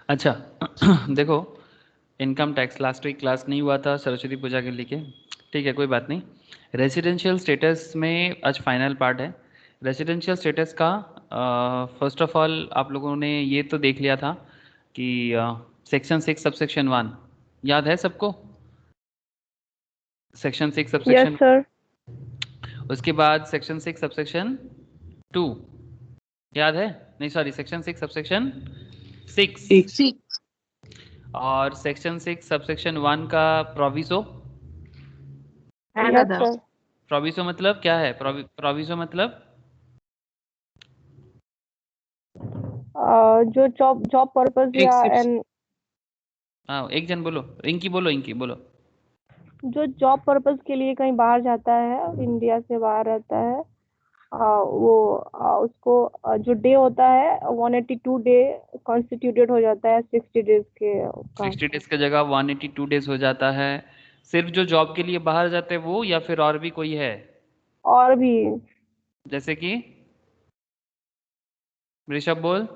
अच्छा देखो, income tax last week class नहीं हुआ था सरस्वती पूजा के लेके, ठीक है, कोई बात नहीं। रेजिडेंशियल स्टेटस में आज फाइनल पार्ट है। रेजिडेंशियल स्टेटस का फर्स्ट ऑफ ऑल आप लोगों ने ये तो देख लिया था कि सेक्शन 6 सबसेक्शन 1 याद है सबको? Section 6 yes subsection, sir. उसके बाद सेक्शन 6 सबसेक्शन 2 याद है? नहीं सॉरी, सेक्शन 6 सबसेक्शन 6, सिक्स। और सेक्शन 6 सबसेक्शन 1 का प्रोविसो। Yes sir. प्रोविसो मतलब क्या है? प्रोविसो मतलब जो जॉब जॉब पर्पस या एक्सेप्शन। एन हाँ, एक जन बोलो, इंकी बोलो, इंकी बोलो। जो जॉब पर्पस के लिए कहीं बाहर जाता है, इंडिया से बाहर रहता है, उसको जो डे होता है 182 डे कॉन्स्टिट्यूटेड हो जाता है 60 डेज के का। 60 डेज का जगह 182 डेज हो जाता है। सिर्फ जो जॉब के लिए बाहर जाते हैं वो, या फिर और भी कोई है? और भी। जैसे कि ऋषभ बोल।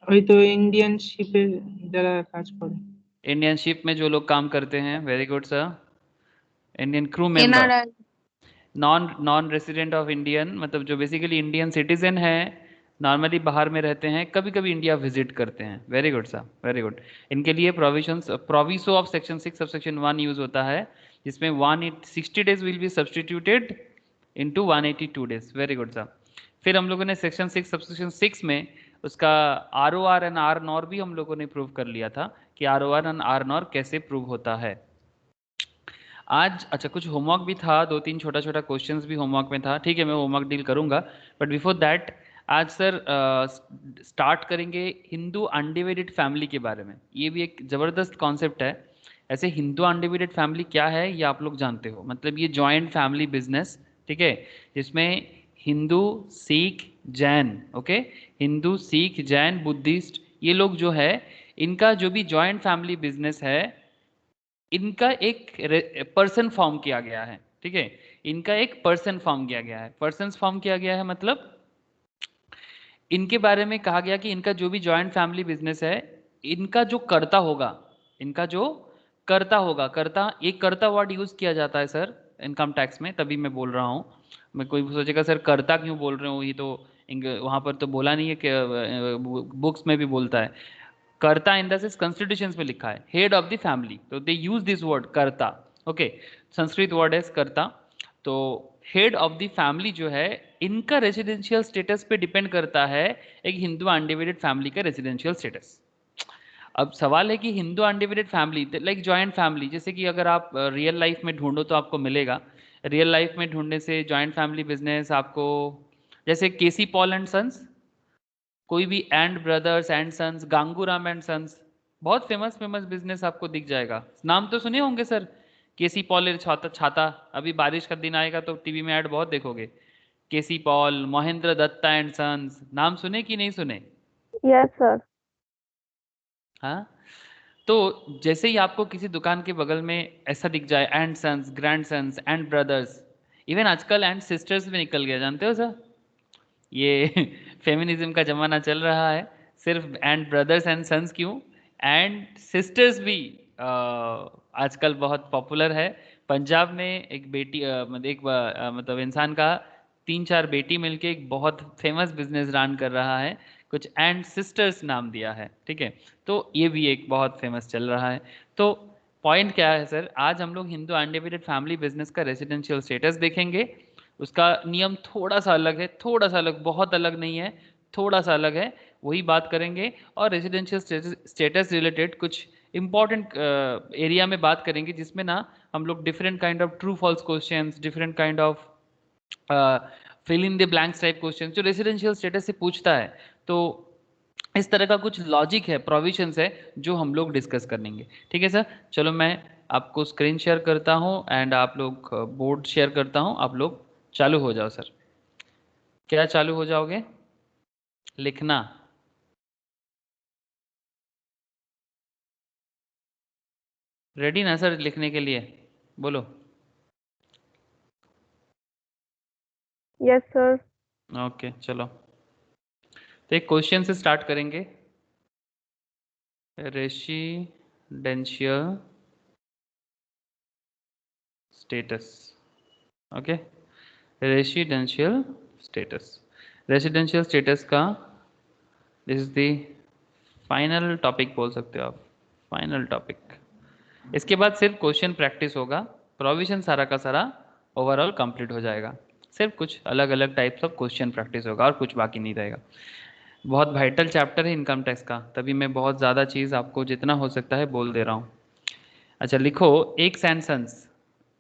ওই তো ইন্ডিয়ান শিপে যারা কাজ করে। इंडियन शिप में जो लोग काम करते हैं, very good sir. Indian crew member, NRI. Non non resident of Indian, मतलब जो बेसिकली इंडियन सिटीजन है, नॉर्मली बाहर में रहते हैं, कभी कभी इंडिया विजिट करते हैं। Very good sir, very good. इनके लिए provisions, प्रोविसो of section 6 sub section 1 use होता है, जिसमें 160 days will be substituted into 182 days. Very good sir. फिर हम लोगों ने सेक्शन 6 सबसेक्शन 6 में उसका R O R and R NOR भी हम लोगों ने प्रूव कर लिया था कि R O R and R NOR कैसे प्रूव होता है। आज अच्छा कुछ होमवर्क भी था, 2-3 छोटा छोटा क्वेश्चंस भी होमवर्क में था, ठीक है, मैं होमवर्क डील करूंगा। बट बिफोर दैट, आज सर स्टार्ट करेंगे हिंदू अनडिवाइडेड फैमिली के बारे में। ये भी एक ज़बरदस्त कॉन्सेप्ट है। ऐसे हिंदू अनडिवाइडेड फैमिली क्या है ये आप लोग जानते हो, मतलब ये जॉइंट फैमिली बिजनेस, ठीक है, जिसमें हिंदू, सिख, जैन, ओके, हिंदू, सिख, जैन, बुद्धिस्ट, ये लोग जो है, इनका जो भी जॉइंट फैमिली बिजनेस है, इनका एक पर्सन फॉर्म किया गया है, ठीक है, इनका एक पर्सन फॉर्म किया गया है। पर्सन फॉर्म किया गया है मतलब इनके बारे में कहा गया कि इनका जो भी जॉइंट फैमिली बिजनेस है, इनका जो कर्ता होगा, इनका जो कर्ता होगा, कर्ता, एक कर्ता वर्ड यूज किया जाता है सर इनकम टैक्स में, तभी मैं बोल रहा हूँ। मैं, कोई सोचेगा सर कर्ता क्यों बोल रहे हो, ये तो वहां पर तो बोला नहीं है कि बुक्स में भी बोलता है। कर्ता इन द सेंस कॉन्स्टिट्यूशन में लिखा है हेड ऑफ द फैमिली, तो दे यूज दिस वर्ड कर्ता, ओके, संस्कृत वर्ड है कर्ता। तो हेड ऑफ द फैमिली जो है, इनका रेजिडेंशियल स्टेटस पे डिपेंड करता है एक हिंदू अनडिवाइडेड फैमिली का रेजिडेंशियल स्टेटस। अब सवाल है कि Hindu undivided family like joint family, जैसे कि अगर आप रियल लाइफ में ढूंढो तो आपको मिलेगा। रियल लाइफ में ढूंढने से जॉइंट फैमिली बिजनेस आपको, जैसे केसी पॉल एंड सन्स, कोई भी and brothers and sons, Ganguram and sons, बहुत फेमस फेमस बिजनेस आपको दिख जाएगा। नाम तो सुने होंगे सर, केसी पॉल छाता छाता, अभी बारिश का दिन आएगा तो टीवी में ऐड बहुत देखोगे। केसी पॉल, महेंद्र दत्ता एंड सन्स, नाम सुने कि नहीं सुने? Yes sir. हाँ, तो जैसे ही आपको किसी दुकान के बगल में ऐसा दिख जाए and sons, grand sons, and brothers, even आजकल एंड सिस्टर्स भी निकल गया, जानते हो सर? ये फेमिनिज्म का जमाना चल रहा है। सिर्फ एंड ब्रदर्स एंड सन्स क्यों, एंड सिस्टर्स भी आजकल बहुत पॉपुलर है। पंजाब में एक बेटी मतलब इंसान का 3-4 बेटी मिलके एक बहुत फेमस बिजनेस रन कर रहा है, कुछ एंड सिस्टर्स नाम दिया है, ठीक है। तो ये भी एक बहुत फेमस चल रहा है। तो पॉइंट क्या है सर, आज हम लोग हिंदू अनडिवाइडेड फैमिली बिजनेस का रेजिडेंशियल स्टेटस देखेंगे। उसका नियम थोड़ा सा अलग है, थोड़ा सा अलग, बहुत अलग नहीं है, थोड़ा सा अलग है, वही बात करेंगे। और रेजिडेंशियल स्टेटस रिलेटेड कुछ इंपॉर्टेंट एरिया में बात करेंगे, जिसमें ना हम लोग different kind of true false questions, different kind of fill in the blanks type question जो रेजिडेंशियल स्टेटस से पूछता है। तो इस तरह का कुछ लॉजिक है, प्रोविजंस है, जो हम लोग डिस्कस करेंगे, ठीक है सर। चलो मैं आपको स्क्रीन शेयर करता हूँ एंड आप लोग बोर्ड शेयर करता हूँ, आप लोग चालू हो जाओ सर। क्या चालू हो जाओगे? लिखना। रेडी ना सर लिखने के लिए? बोलो। Yes sir. ओके चलो, तो एक क्वेश्चन से स्टार्ट करेंगे। Residential status. Okay, residential status. Residential status का this is the final topic बोल सकते हो आप, फाइनल टॉपिक. इसके बाद सिर्फ क्वेश्चन प्रैक्टिस होगा, प्रोविजन सारा का सारा ओवरऑल कंप्लीट हो जाएगा. सिर्फ कुछ अलग अलग टाइप्स ऑफ क्वेश्चन प्रैक्टिस होगा और कुछ बाकी नहीं रहेगा. बहुत वाइटल चैप्टर है इनकम टैक्स का, तभी मैं बहुत ज़्यादा चीज़ आपको जितना हो सकता है बोल दे रहा हूँ. अच्छा लिखो, X and sons.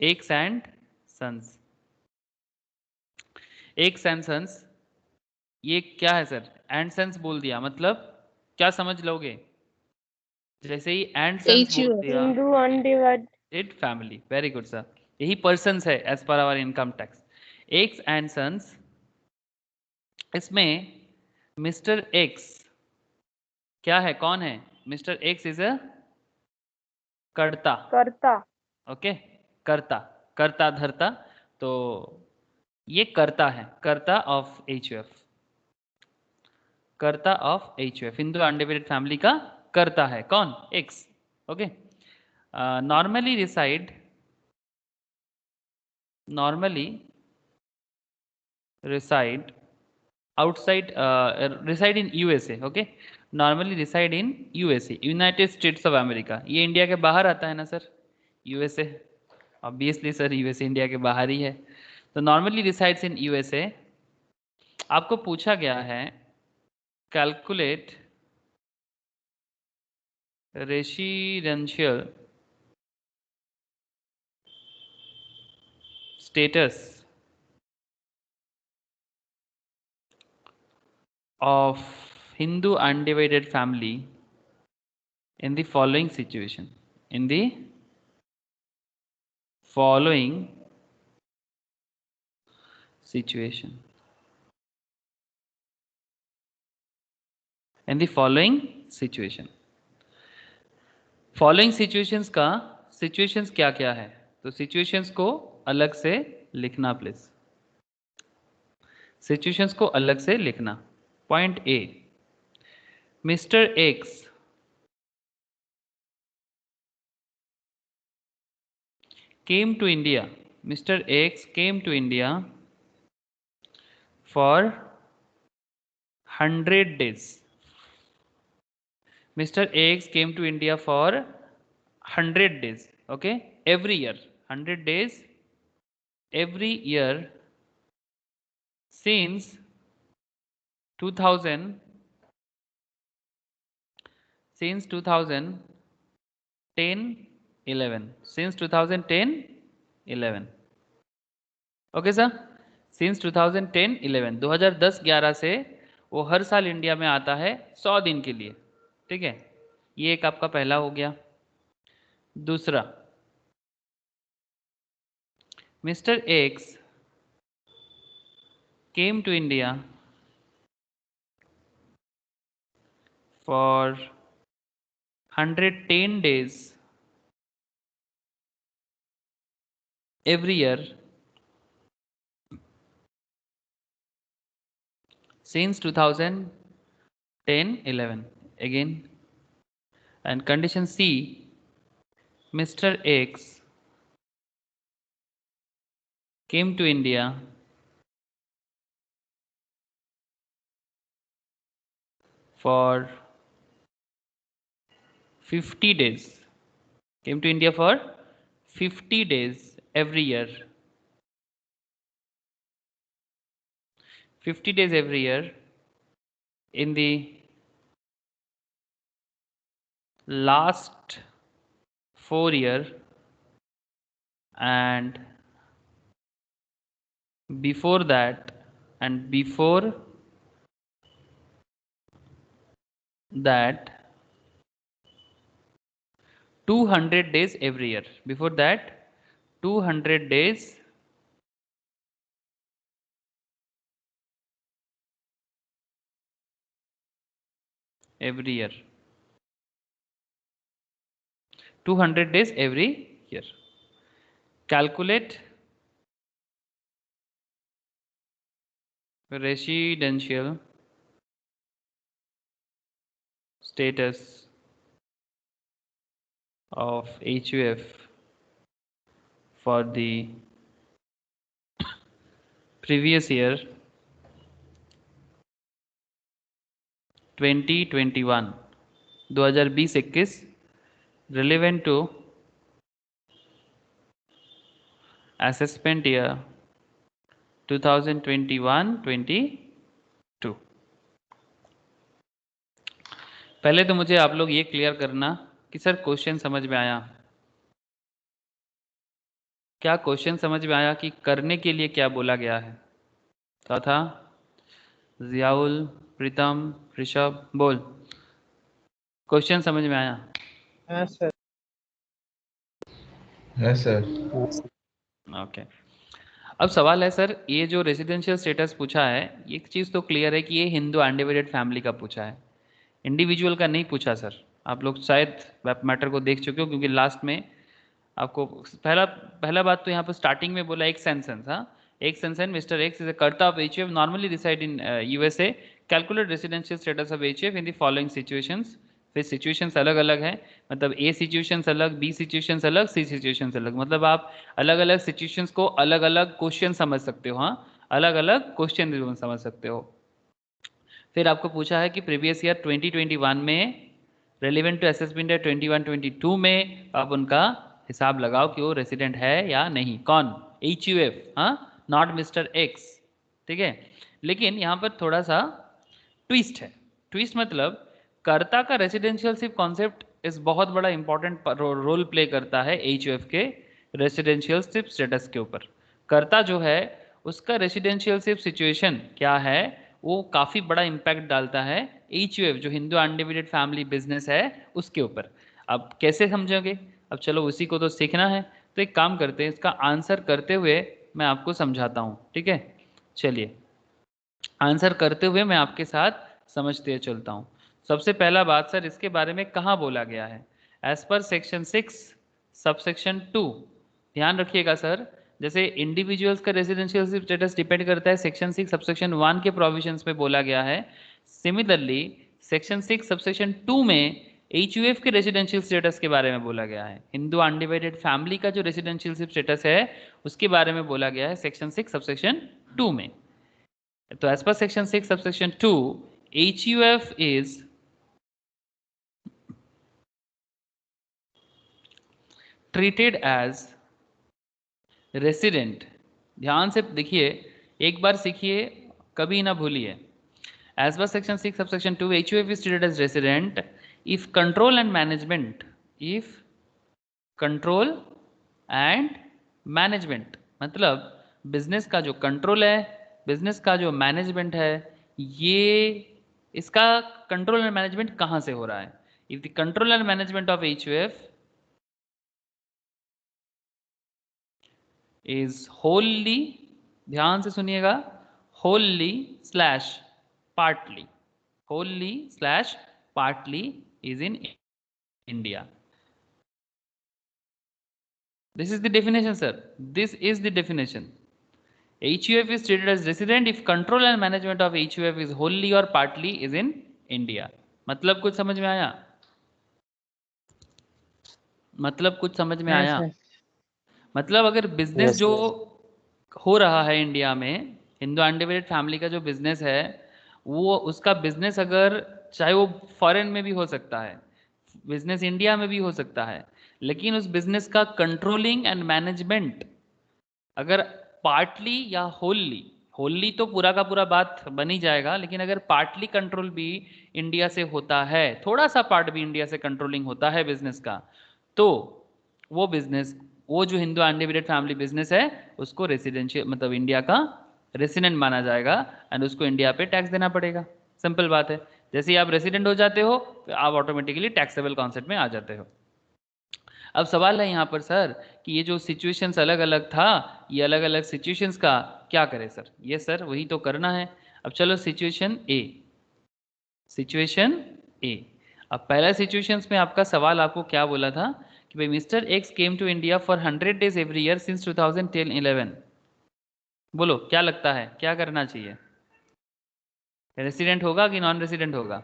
X and sons. X and sons, ये क्या है सर? एंड सन्स बोल दिया मतलब क्या समझ लोगे? जैसे ही एंड सन्स बोल HUF. दिया, Hindu undivided family. Very good sir, यही पर्सन्स है as per our income tax. X and sons, इसमें मिस्टर एक्स क्या है, कौन है? मिस्टर एक्स इज अ कर्ता. कर्ता. ओके, कर्ता, कर्ता धर्ता. तो ये कर्ता है, karta of HUF. Karta of HUF, Hindu undivided family का कर्ता है कौन? X. Okay. Normally reside, normally reside outside, reside in USA. okay, normally reside in USA, United States of America. ये इंडिया के बाहर आता है ना sir, USA. Obviously sir USA India के बाहर ही है. तो नॉर्मली रिसाइड्स इन USA. आपको पूछा गया है calculate residential status of Hindu undivided family in the following situation. In the following situation. In the following situation. Following situations का situations क्या क्या है? तो situations को अलग से लिखना प्लीज. situations को अलग से लिखना. Point A, mister x came to India. Mr. X came to India for 100 days. Mr. X came to India for 100 days. Okay, every year 100 days every year since 2000, since 2010 11, since 2010 11. Okay sir, since 2010 11, 2010-11 से वो हर साल India में आता है 100 दिन के लिए. ठीक है, ये एक आपका पहला हो गया. दूसरा, mister X came to India for 110 days every year since 2010-11 again. And condition C, Mr. X came to India for 50 days, came to India for 50 days every year. 50 days every year in the last 4 year and before that, and before that 200 days every year. Before that 200 days every year. 200 days every year. Calculate residential status of HUF for the previous year 2021 2020-21 relevant to assessment year 2021-22। पहले तो मुझे आप लोग ये clear करना कि sir question समझ में आया, क्या क्वेश्चन समझ में आया कि करने के लिए क्या बोला गया है? क्या था? जियाउल, प्रीतम, ऋषभ, बोल, क्वेश्चन समझ में आया? हाँ सर। Yes sir. ओके। अब सवाल है सर, ये जो रेजिडेंशियल स्टेटस पूछा है, एक चीज़ तो क्लियर है कि ये हिंदू अनडिवाइडेड फैमिली का पूछा है, इंडिविजुअल का नहीं पूछा सर। आप लोग शायद मैटर को देख चुके हो, क्योंकि लास्ट में आपको पहला बात तो यहाँ पर स्टार्टिंग में बोला एक सेंसेंस, हाँ, एक sentence mister X is a karta of HUF normally reside in USA, calculate residential status of HUF in the following situations. फिर सिचुएशंस अलग अलग है, मतलब ए सिचुएशंस अलग, बी सिचुएशंस अलग, सी सिचुएशंस अलग, मतलब आप अलग अलग सिचुएशंस को अलग अलग क्वेश्चन समझ सकते हो, हाँ, अलग अलग क्वेश्चन समझ सकते हो। फिर आपको पूछा है कि प्रीवियस ईयर 2021 में रेलिवेंट टू असेसमेंट ईयर 21-22 में आप उनका हिसाब लगाओ कि वो रेसिडेंट है या नहीं। कौन? HUF, हाँ, नॉट मिस्टर एक्स, ठीक है। लेकिन यहाँ पर थोड़ा सा ट्विस्ट है। ट्विस्ट मतलब कर्ता का रेसिडेंशियलशिप कॉन्सेप्ट इस बहुत बड़ा इंपॉर्टेंट रोल प्ले करता है HUF के रेसिडेंशियलशिप स्टेटस के ऊपर। कर्ता जो है उसका रेसिडेंशियलशिप सिचुएशन क्या है, वो काफ़ी बड़ा इम्पैक्ट डालता है HUF जो हिंदू अनडिवाइडेड फैमिली बिजनेस है उसके ऊपर। अब कैसे समझोगे? अब चलो उसी को तो सीखना है, तो एक काम करते हैं, इसका आंसर करते हुए मैं आपको समझाता हूँ, ठीक है। चलिए आंसर करते हुए मैं आपके साथ समझते चलता हूँ। सबसे पहला बात सर, इसके बारे में कहाँ बोला गया है? एज पर सेक्शन 6 सबसेक्शन 2। ध्यान रखिएगा सर, जैसे इंडिविजुअल्स का रेजिडेंशियल स्टेटस डिपेंड करता है सेक्शन 6 सबसेक्शन 1 के प्रोविजंस में बोला गया है। सिमिलरली सेक्शन 6 सबसेक्शन 2 में HUF के रेजिडेंशियल स्टेटस के बारे में बोला गया है। हिंदू अनडिवाइडेड फैमिली का जो रेजिडेंशियल स्टेटस है उसके बारे में बोला गया है सेक्शन 6 सबसेक्शन 2 में। तो as per section 6 subsection 2, HUF is treated as resident। ध्यान से देखिए, एक बार सीखिए, कभी ना भूलिए। As per section 6 subsection 2, HUF is treated as resident if control and management, if control and management मतलब बिजनेस का जो कंट्रोल है, बिजनेस का जो मैनेजमेंट है, ये इसका कंट्रोल एंड मैनेजमेंट कहाँ से हो रहा है? If the control and management of HUF is wholly, ध्यान से सुनिएगा, wholly slash partly, wholly slash partly is in India. This is the definition, sir. This is the definition. HUF is treated as resident if control and management of HUF is wholly or partly is in India। मतलब कुछ समझ में आया? मतलब कुछ समझ में हाँ आया? सर। मतलब अगर बिजनेस जो हो रहा है इंडिया में, हिंदू अनडिवाइडेड फैमिली का जो बिजनेस है, वो उसका बिजनेस अगर चाहे वो फॉरेन में भी हो सकता है, बिजनेस इंडिया में भी हो सकता है, लेकिन उस बिजनेस का कंट्रोलिंग एंड मैनेजमेंट अगर पार्टली या होलली, होलली तो पूरा का पूरा बात बन ही जाएगा, लेकिन अगर पार्टली कंट्रोल भी इंडिया से होता है, थोड़ा सा पार्ट भी इंडिया से कंट्रोलिंग होता है बिजनेस का, तो वो बिजनेस, वो जो हिंदू अनडिवाइडेड फैमिली बिजनेस है उसको रेसिडेंशियल मतलब इंडिया का रेसिडेंट माना जाएगा एंड उसको इंडिया पे टैक्स देना पड़ेगा। सिंपल बात है, जैसे ही आप रेसिडेंट हो जाते हो तो आप ऑटोमेटिकली टैक्सेबल कॉन्सेप्ट में आ जाते हो। अब सवाल है यहाँ पर सर कि ये जो सिचुएशंस अलग अलग था, ये अलग अलग सिचुएशंस का क्या करें सर? ये सर वही तो करना है। अब चलो सिचुएशन ए, सिचुएशन ए। अब पहला सिचुएशंस में आपका सवाल आपको क्या बोला था कि भाई mister X came to India for 100 days every year since 2010-11। बोलो क्या लगता है क्या करना चाहिए? रेसिडेंट होगा कि नॉन रेसिडेंट होगा?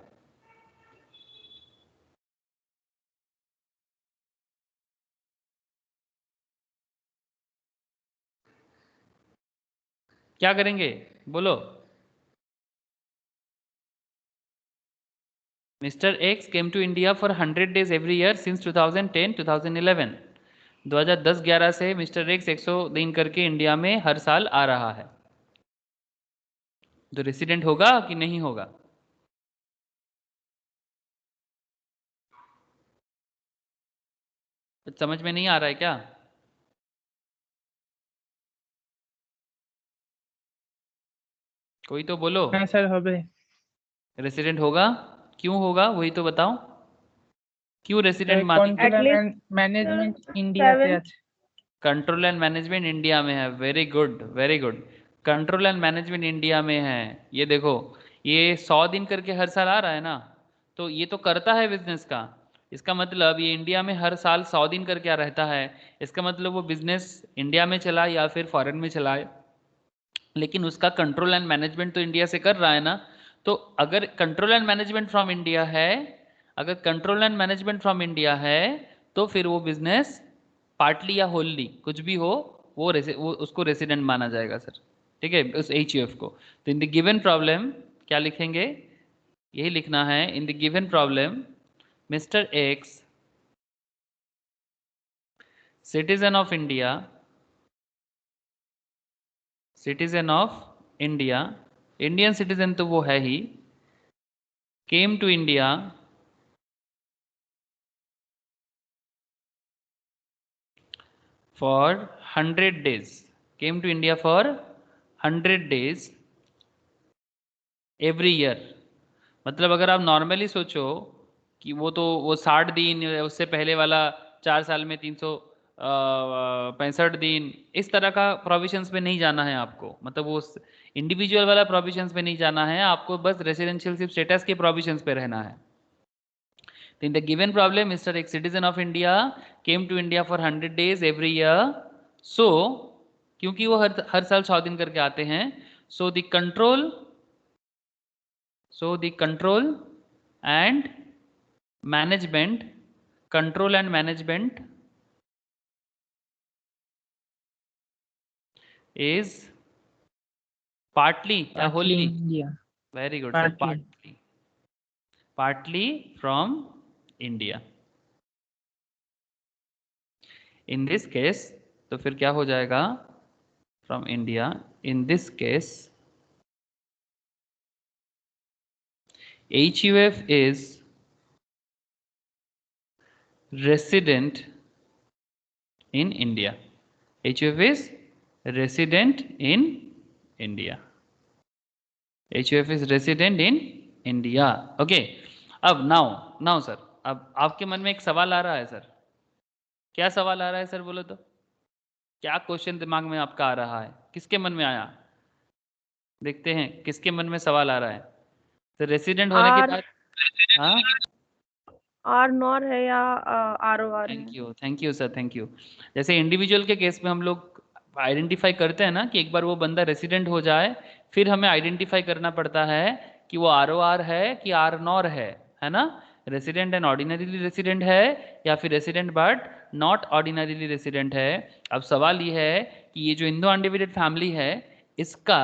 क्या करेंगे बोलो। Mister X came to India for 100 days every year since 2010-2011। 2010-11 से मिस्टर एक्स 100 दिन करके इंडिया में हर साल आ रहा है, तो रेसिडेंट होगा कि नहीं होगा? समझ में नहीं आ रहा है क्या? कोई तो बोलो। হ্যাঁ স্যার হবে। रेसिडेंट होगा? क्यों होगा वही तो बताओ, क्यों रेसिडेंट मानेंगे? কন্ট্রোল At least ম্যানেজমেंट ইন্ডিয়াতে 7 আছে। कंट्रोल एंड मैनेजमेंट इंडिया में है, very good very good. Control and management India में है। ये देखो, ये 100 दिन करके हर साल आ रहा है ना, तो ये तो करता है बिजनेस का। इसका मतलब ये इंडिया में हर साल 100 दिन करके रहता है, इसका मतलब वो बिजनेस इंडिया में चला या फिर फॉरेन में चला है, लेकिन उसका कंट्रोल एंड मैनेजमेंट तो इंडिया से कर रहा है ना। तो अगर control and management from India है, अगर control and management from India है, तो फिर वो बिजनेस पार्टली या होलली कुछ भी हो, वो उसको रेसिडेंट माना जाएगा सर। ठीक है, उस एच को। तो इन द गिवन प्रॉब्लम क्या लिखेंगे, यही लिखना है, in the given problem mister X citizen of India, citizen of India, Indian citizen तो वो है ही, came to India for 100 days, came to India for 100 days every year। मतलब अगर आप नॉर्मली सोचो कि वो 60 दिन, उससे पहले वाला 4 साल में 365 दिन, इस तरह का प्रोविजंस पे नहीं जाना है आपको, मतलब वो इंडिविजुअल वाला प्रोविजंस पे नहीं जाना है आपको, बस रेसिडेंशियल सिर्फ स्टेटस के प्रोविजंस पे रहना है। तो in the given problem mister X citizen of India came to India for 100 days every year. So क्योंकि वो हर साल 100 दिन करके आते हैं, so the control and management, control and management is partly या partly wholly? India. Very good sir, partly. Partly, partly from India. In this case तो फिर क्या हो जाएगा, from India, in this case HUF is resident in India, HUF is resident in India, HUF is resident in India। Okay, अब now sir, अब आपके मन में एक सवाल आ रहा है सर। क्या सवाल आ रहा है सर, बोलो तो। क्या क्वेश्चन दिमाग में आपका आ रहा है, किसके मन में आया? देखते हैं किसके मन में सवाल आ रहा है। तो रेसिडेंट होने के आर बाद, हाँ, आर नॉर है या आर ओ आर है? Thank you sir, thank you. जैसे इंडिविजुअल के केस में हम लोग आइडेंटिफाई करते हैं ना कि एक बार वो बंदा रेसिडेंट हो जाए, फिर हमें आइडेंटिफाई करना पड़ता है कि वो आर ओ आर है कि आर नॉर है ना। रेसिडेंट एंड ऑर्डिनरीली रेसिडेंट है, या फिर resident but not ordinarily resident है। अब सवाल ये है कि ये जो इंडो अनडिवाइडेड फैमिली है, इसका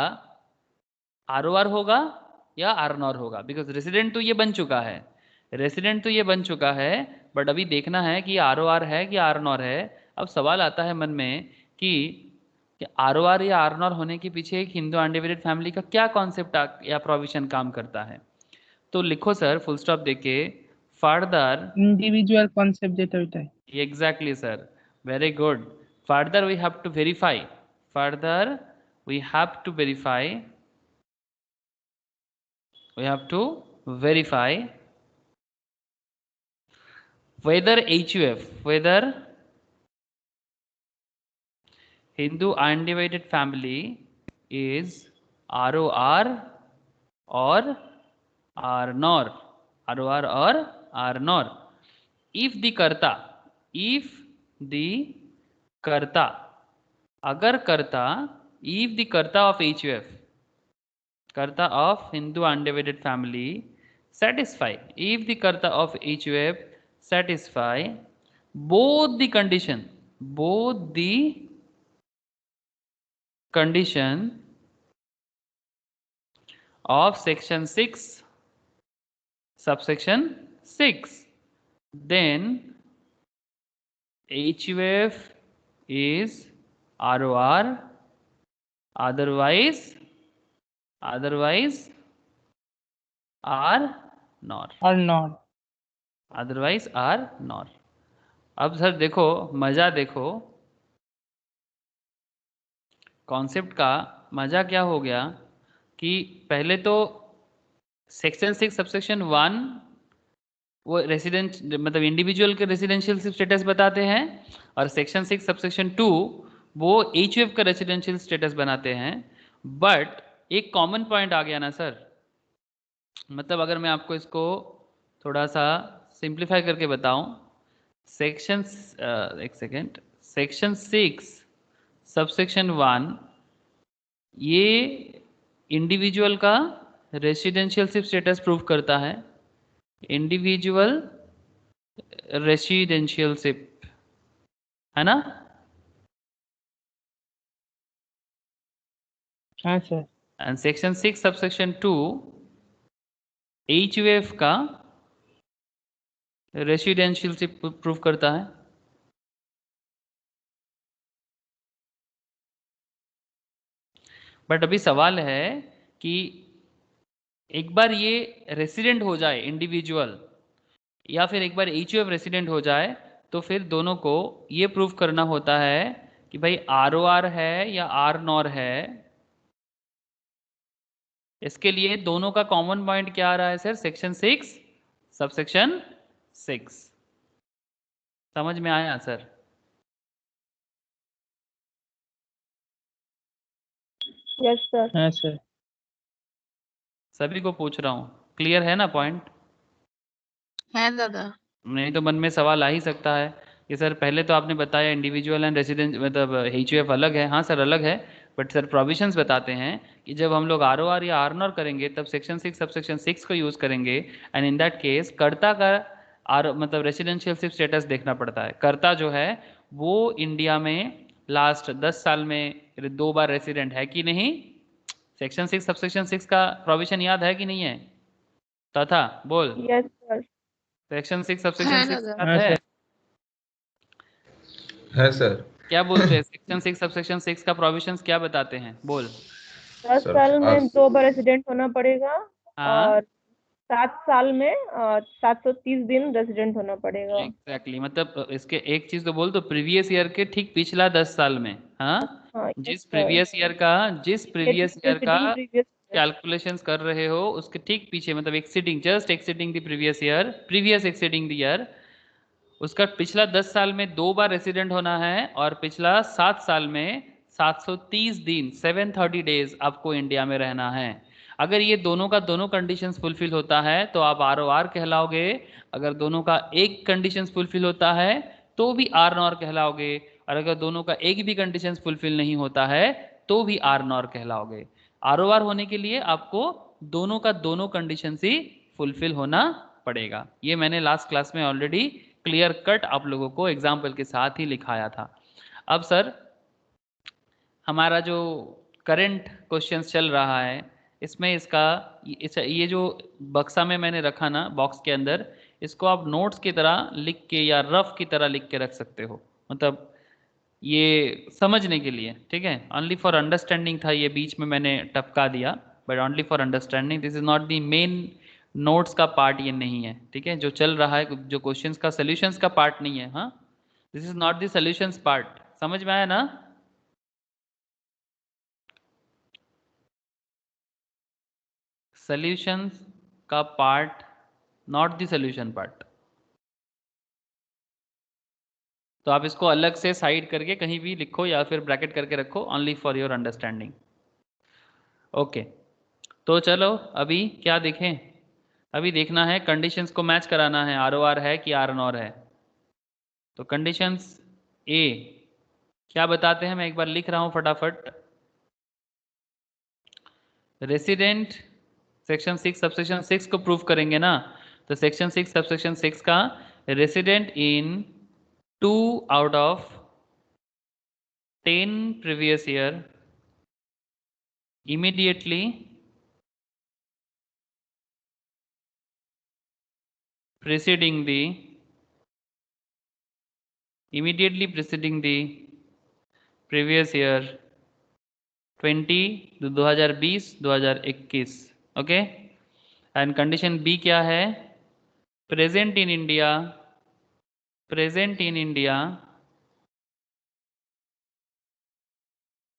आर ओ आर होगा या आर नॉर होगा, बिकॉज रेसिडेंट तो ये बन चुका है, रेसिडेंट तो ये बन चुका है, बट अभी देखना है कि आर ओ आर है कि आर नॉर है। अब सवाल आता है मन में कि आर ओ आर या आर नॉर होने के पीछे एक हिंदू अनडिवाइडेड फैमिली का क्या कॉन्सेप्ट या प्रोविजन काम करता है। तो लिखो सर फुल स्टॉप देके, फर्दर, इंडिविजुअल कॉन्सेप्ट যেটা ওইটাই। Exactly sir, very good. Further we have to verify, further we have to verify, we have to verify whether HUF, whether Hindu undivided family is ROR or RNOR, ROR or RNOR। If the कर्ता, if the कर्ता, अगर कर्ता, if the कर्ता of HUF, कर्ता of Hindu undivided family satisfy, if the कर्ता of HUF satisfy both the condition, both the condition of section 6 subsection 6, then HUF is ROR, otherwise R NOR, or not. Otherwise R NOR. अब sir देखो, मजा देखो, concept का मजा क्या हो गया कि पहले तो सेक्शन 6 सबसेक्शन 1 वो रेसिडेंट मतलब इंडिविजुअल के रेसिडेंशियल स्टेटस बताते हैं, और सेक्शन 6 सबसेक्शन 2 वो HUF का रेसिडेंशियल स्टेटस बनाते हैं। बट एक कॉमन पॉइंट आ गया ना सर, मतलब अगर मैं आपको इसको थोड़ा सा सिंप्लीफाई करके बताऊं, सेक्शन एक सेकेंड, सेक्शन 6 सबसेक्शन 1 ये इंडिविजुअल का रेसिडेंशियलशिप स्टेटस प्रूव करता है, इंडिविजुअल रेसिडेंशियलशिप, है ना? हाँ sir. And section 6 subsection 2 HUF का रेसिडेंशियलशिप प्रूव करता है। बट अभी सवाल है कि एक बार ये रेसिडेंट हो जाए इंडिविजुअल, या फिर एक बार HUF रेसिडेंट हो जाए, तो फिर दोनों को ये प्रूव करना होता है कि भाई ROR है या R NOR है। इसके लिए दोनों का कॉमन पॉइंट क्या आ रहा है सर? Section 6 subsection 6। समझ में आया सर? Yes sir. हाँ सर। सभी को पूछ रहा हूँ, क्लियर है ना पॉइंट? है दादा। नहीं तो मन में सवाल आ ही सकता है कि सर पहले तो आपने बताया इंडिविजुअल एंड रेसिडेंट मतलब HUF अलग है। हाँ सर अलग है, बट सर प्रोविजंस बताते हैं कि जब हम लोग ROR या R NOR करेंगे तब सेक्शन 6 सबसेक्शन 6 को यूज करेंगे, एंड इन दैट केस कर्ता का मतलब रेसिडेंशियलशिप स्टेटस देखना पड़ता है। कर्ता जो है वो इंडिया में लास्ट 10 साल में 2 बार रेसिडेंट है कि नहीं? सेक्शन 6 सबसेक्शन 6 का प्रोविजन याद है कि नहीं है? तथा बोल, यस सर। सेक्शन 6 सबसेक्शन है 6 दादा। याद हाँ है? सर। है सर। क्या बोलते हैं? सेक्शन 6 सबसेक्शन 6 का प्रोविजंस क्या बताते हैं? बोल। 10 सर साल में 2 बार रेसिडेंट होना पड़ेगा, हाँ और 7 साल में 730 दिन रेसिडेंट होना पड़ेगा। एग्जैक्टली मतलब इसके एक चीज तो बोल दो, प्रीवियस ईयर के ठीक पिछला 10 साल में, हाँ हाँ यस जिस सर। प्रीवियस ईयर का एक्सीडिंग प्रीवियस। कैलकुलेशंस कर रहे हो उसके ठीक पीछे, मतलब exceeding, just exceeding the previous year, previous exceeding the year, उसका पिछला 10 साल में 2 बार रेसिडेंट होना है, और पिछला 7 साल में 730 दिन 730 डेज आपको इंडिया में रहना है। अगर ये दोनों का दोनों कंडीशंस फुलफिल होता है तो आप ROR कहलाओगे, अगर दोनों का एक कंडीशंस फुलफिल होता है तो भी R NOR कहलाओगे, और अगर दोनों का एक भी कंडीशंस फुलफिल नहीं होता है तो भी R NOR कहलाओगे। ROR होने के लिए आपको दोनों का दोनों कंडीशन ही फुलफिल होना पड़ेगा। ये मैंने लास्ट क्लास में ऑलरेडी क्लियर कट आप लोगों को एग्जाम्पल के साथ ही लिखाया था। अब सर हमारा जो करंट क्वेश्चंस चल रहा है इसमें इसका ये जो बक्सा में मैंने रखा ना बॉक्स के अंदर, इसको आप नोट्स की तरह लिख के या रफ की तरह लिख के रख सकते हो, मतलब ये समझने के लिए, ठीक है? ओनली फॉर अंडरस्टैंडिंग था, ये बीच में मैंने टपका दिया, but only for understanding, this is not the main notes का पार्ट ये नहीं है, ठीक है? जो चल रहा है जो क्वेश्चंस का सॉल्यूशंस का पार्ट नहीं है, हाँ this is not the solutions part. समझ में आया ना? सॉल्यूशंस का part, not the solution part. तो आप इसको अलग से साइड करके कहीं भी लिखो या फिर ब्रैकेट करके रखो, only for your understanding. Okay, तो चलो अभी क्या देखें? अभी देखना है कंडीशंस को मैच कराना है, ROR है कि R NOR है। तो कंडीशंस ए क्या बताते हैं, मैं एक बार लिख रहा हूं फटाफट। रेसिडेंट सेक्शन 6 सबसेक्शन 6 को प्रूव करेंगे ना, तो सेक्शन 6 सबसेक्शन 6 का resident in 2 out of 10 previous year immediately preceding the immediately preceding the previous year 2021 okay. And condition B क्या है? Present in India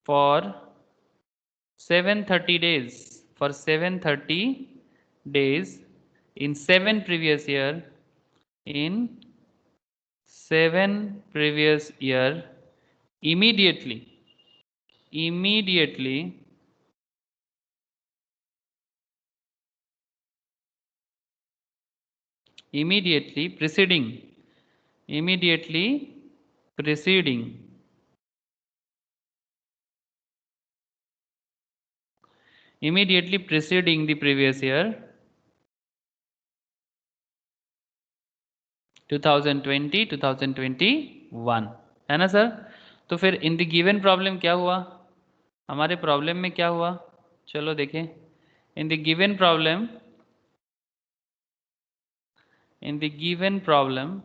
for 730 days in 7 previous year immediately preceding the previous year 2020-2021 है ना sir? तो फिर इन the given problem क्या हुआ? हमारे problem में क्या हुआ? चलो देखें। इन the given problem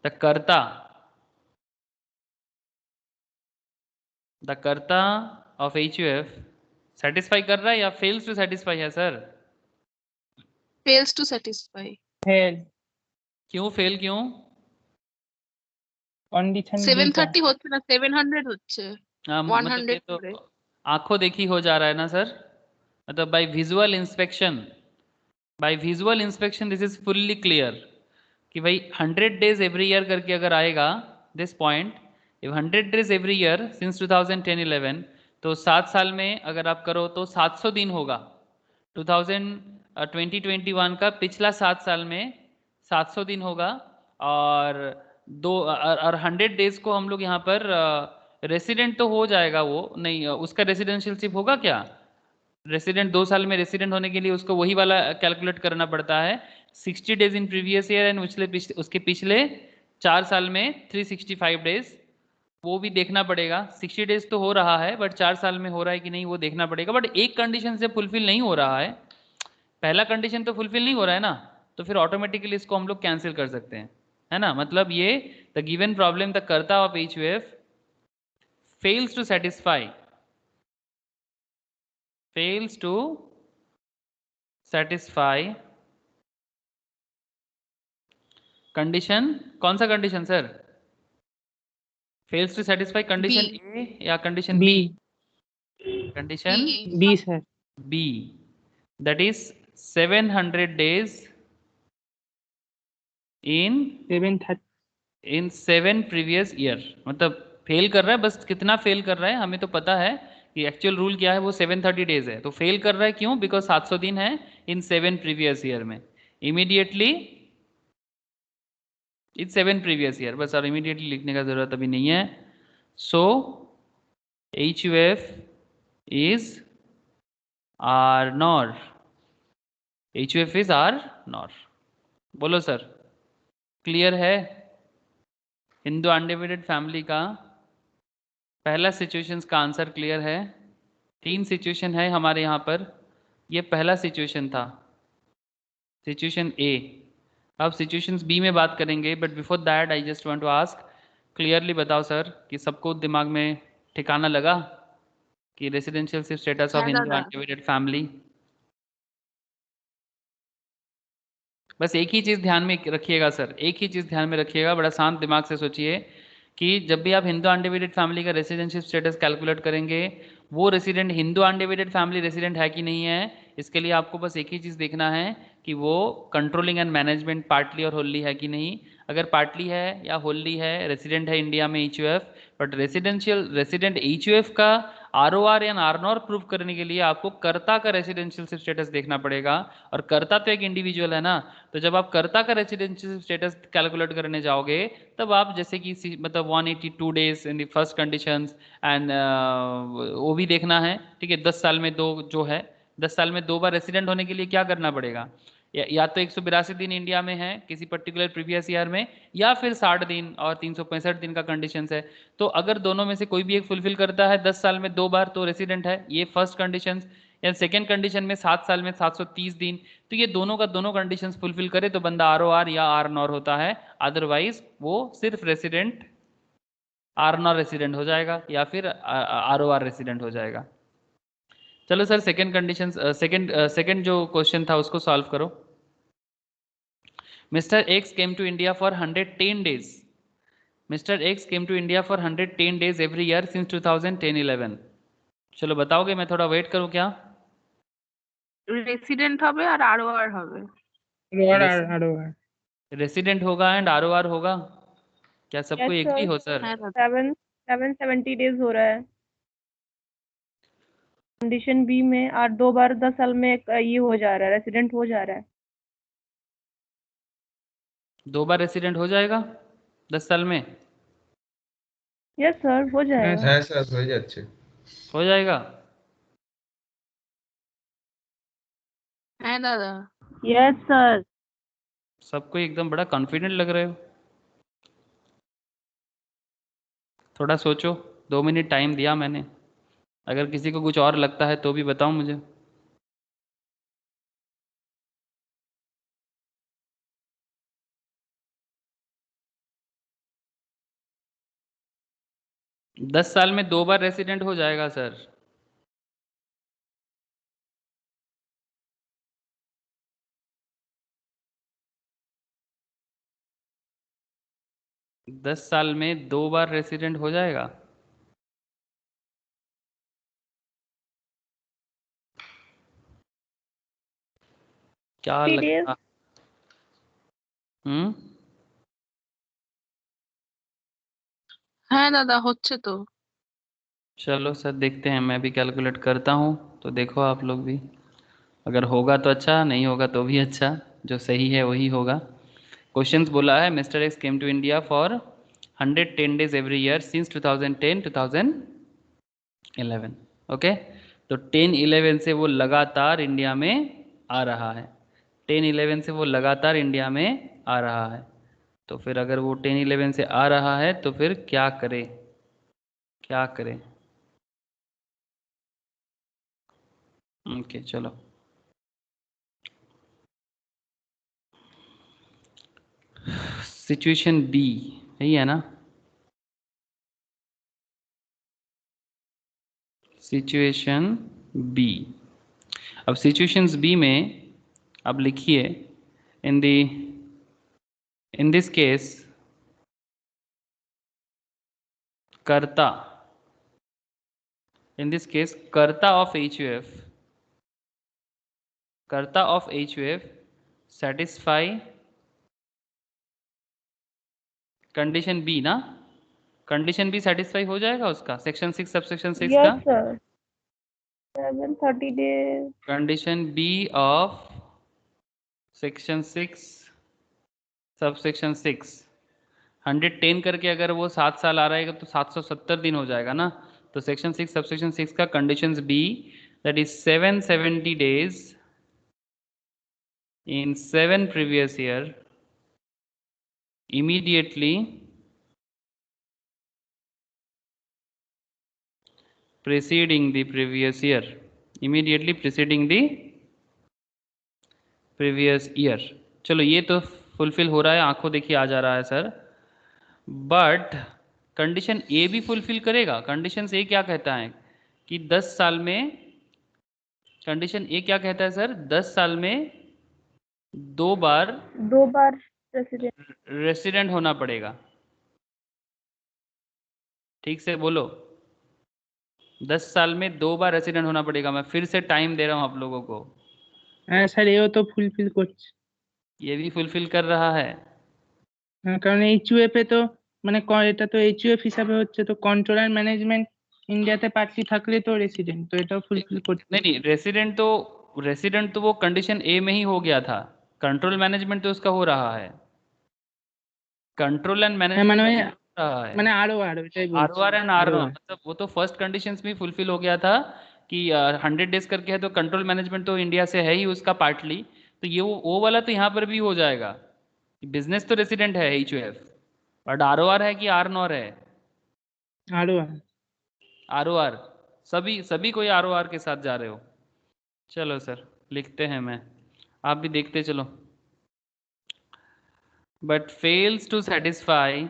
the karta of HUF satisfy कर रहा है या फेल्स टू सेटिस्फाई है sir? fails to satisfy fail क्यों फेल? क्यों? कंडीशन 730 হচ্ছে না 700 হচ্ছে मतलब 100 ये तो করে। आंखों देखी हो जा रहा है ना सर? मतलब by visual inspection this is fully clear कि भाई 100 डेज एवरी ईयर करके अगर आएगा this point, if 100 days every year since 2010-11 तो 7 साल में अगर आप करो तो 700 दिन होगा। 2021 का पिछला 7 साल में 700 दिन होगा और 100 डेज को हम लोग यहाँ पर रेसिडेंट तो हो जाएगा, वो नहीं उसका रेसिडेंशियलशिप होगा क्या? रेसिडेंट 2 साल में रेसिडेंट होने के लिए उसको वही वाला कैलकुलेट करना पड़ता है 60 days in previous year and उसके पिछले 4 साल में 365 डेज, वो भी देखना पड़ेगा। 60 डेज तो हो रहा है बट 4 साल में हो रहा है कि नहीं वो देखना पड़ेगा। बट एक कंडीशन से फुलफिल नहीं हो रहा है, पहला कंडीशन तो फुलफिल नहीं हो रहा है ना, तो फिर ऑटोमेटिकली इसको हम लोग कैंसिल कर सकते हैं, है ना? मतलब ये the given problem the karta of HUF fails to satisfy condition. कौन सा condition sir? Fails to satisfy condition A या condition B? Condition B sir, B, that is 700 days in 7 previous year. मतलब फेल कर रहा है, बस कितना फेल कर रहा है हमें तो पता है कि एक्चुअल रूल क्या है, वो 730 डेज है। तो फेल कर रहा है क्यों? बिकॉज 700 दिन है इन 7 प्रीवियस ईयर में। इमीडिएटली इट्स 7 प्रीवियस ईयर, बस और इमीडिएटली लिखने का जरूरत अभी नहीं है। So HUF is R NOR, HUF is R NOR. बोलो सर, क्लियर है? हिंदू अनडिवाइडेड फैमिली का पहला सिचुएशंस का आंसर क्लियर है। 3 सिचुएशन है हमारे यहाँ पर, ये पहला सिचुएशन था, सिचुएशन ए। अब सिचुएशंस बी में बात करेंगे, but before that I just want to ask, clearly बताओ सर कि सबको दिमाग में ठिकाना लगा कि residential status of Hindu undivided family. बस एक ही चीज़ ध्यान में रखिएगा सर, एक ही चीज़ ध्यान में रखिएगा, बड़ा शांत दिमाग से सोचिए कि जब भी आप हिंदू अनडिवाइडेड फैमिली का रेसिडेंशियल स्टेटस कैलकुलेट करेंगे, वो resident Hindu undivided family resident है कि नहीं है, इसके लिए आपको बस एक ही चीज़ देखना है कि वो कंट्रोलिंग एंड मैनेजमेंट पार्टली और होल्ली है कि नहीं। अगर पार्टली है या होल्ली है, रेसिडेंट है इंडिया में HUF, बट रेसिडेंट HUF का ROR या RNOR प्रूव करने के लिए आपको कर्ता का रेसिडेंशियल स्टेटस देखना पड़ेगा, और कर्ता तो एक इंडिविजुअल है ना। तो जब आप कर्ता का रेसिडेंशियल स्टेटस कैलकुलेट करने जाओगे, तब आप जैसे कि मतलब 182 days in the first conditions and वो भी देखना है, ठीक है। 10 साल में 2 जो है, 10 साल में 2 बार रेसिडेंट होने के लिए क्या करना पड़ेगा? या तो 182 दिन इंडिया में है किसी पर्टिकुलर प्रीवियस ईयर में, या फिर 60 दिन और 365 दिन का कंडीशंस है। तो अगर दोनों में से कोई भी एक फुलफिल करता है 10 साल में 2 बार, तो रेसिडेंट है, ये फर्स्ट कंडीशंस। या सेकेंड कंडीशन में 7 साल में 730 दिन, तो ये दोनों का दोनों कंडीशंस फुलफिल करे तो बंदा ROR या R नॉर होता है, अदरवाइज वो सिर्फ रेसिडेंट R नॉर रेसिडेंट हो जाएगा या फिर ROR रेसिडेंट हो जाएगा। चलो सर सेकेंड कंडीशन, सेकेंड जो क्वेश्चन था उसको सॉल्व करो। Mister X came to India for 110 days. Mister X came to India for 110 days every year since 2010-11। चलो बताओगे, मैं थोड़ा वेट करूं क्या? রেসিডেন্ট হবে আর ROR হবে। रेसिडेंट होगा एंड ROR होगा, क्या सबको Yes, एग्री sir. हो सर? হ্যাঁ দাদা। 770 days हो रहा है कंडीशन बी में, और 2 बार 10 साल में ये हो जा रहा है, रेसिडेंट हो जा रहा है। 2 बार रेसिडेंट हो जाएगा 10 साल में? यस सर, हो जाएगा। হ্যাঁ স্যার হয়ে যাচ্ছে। हो जाएगा। হ্যাঁ দাদা। Yes sir. सबको एकदम बड़ा कॉन्फिडेंट लग रहे हो। थोड़ा सोचो, 2 मिनट टाइम दिया मैंने, अगर किसी को कुछ और लगता है तो भी बताओ मुझे। दस साल में 2 बार रेसिडेंट हो जाएगा सर। दस साल में 2 बार रेसिडेंट हो जाएगा। क्या 50 days। लगता? हम्म, হ্যাঁ দাদা হচ্ছে তো। चलो सर देखते हैं, मैं भी कैलकुलेट करता हूँ, तो देखो आप लोग भी, अगर होगा तो अच्छा, नहीं होगा तो भी अच्छा, जो सही है वही होगा। क्वेश्चंस बोला है mister X came to India for 110 days every year since 2010-2011। Okay, तो 10-11 से वो लगातार इंडिया में आ रहा है, 10-11 से वो लगातार इंडिया में आ रहा है। तो फिर अगर वो 10-11 से आ रहा है तो फिर क्या करे, क्या करे? ओके चलो, सिचुएशन बी यही है ना? सिचुएशन बी, अब सिचुएशंस बी में अब लिखिए, इन दिस केस कर्ता, in this case कर्ता of HUF, कर्ता of HUF satisfy condition B ना? कंडीशन बी सेटिस्फाई हो जाएगा उसका, सेक्शन 6 सबसेक्शन 6 का। Yes sir. 730 days। Condition B of section 6 subsection 6 110 करके अगर वो 7 साल आ रहेगा तो 770 दिन हो जाएगा ना। तो सेक्शन 6 सबसेक्शन 6 का conditions B, that is 770 days in 7 previous year immediately preceding the previous year, immediately preceding the previous year। चलो ये तो फुलफिल हो रहा है, आंखों देखिए आ जा रहा है सर, बट कंडीशन ए भी फुलफिल करेगा। कंडीशन ए क्या कहता है कि 10 साल में, कंडीशन ए क्या कहता है सर, 10 साल में 2 बार 2 बार रेसिडेंट। रेसिडेंट होना पड़ेगा। ठीक से बोलो, 10 साल में 2 बार रेसिडेंट होना पड़ेगा। मैं फिर से टाइम दे रहा हूं आप लोगों को। হ্যাঁ স্যার, এও তো ফুলফিল করছে। ये भी फुलफिल कर रहा है। হ্যাঁ, কারণ এইচইউএফ এ তো মানে এটা তো এইচইউএফ হিসাবে হচ্ছে, তো কন্ট্রোলার ম্যানেজমেন্ট ইন্ডিয়াতে পার্টি থাকলে তো রেসিডেন্ট, তো এটাও ফুলফিল করছে। नहीं, रेसिडेंट तो वो कंडीशन ए में ही हो गया था, कंट्रोल मैनेजमेंट तो उसका हो रहा है, कंट्रोल एंड হ্যাঁ মানে मैनेजमेंट हो रहा है। মানে আরো এটাই বলছি। ROR एंड RO मतलब वो तो फर्स्ट कंडीशंस में फुलफिल हो गया था कि 100 डेज करके है तो कंट्रोल मैनेजमेंट तो इंडिया से है ही उसका पार्टली, तो ये वो वाला तो यहाँ पर भी हो जाएगा। बिजनेस तो रेसिडेंट है HUF, बट ROR है कि R नॉर है? আরো ROR, सभी कोई ROR के साथ जा रहे हो? चलो सर लिखते हैं, मैं आप भी देखते चलो। बट फेल्स टू सेटिस्फाई,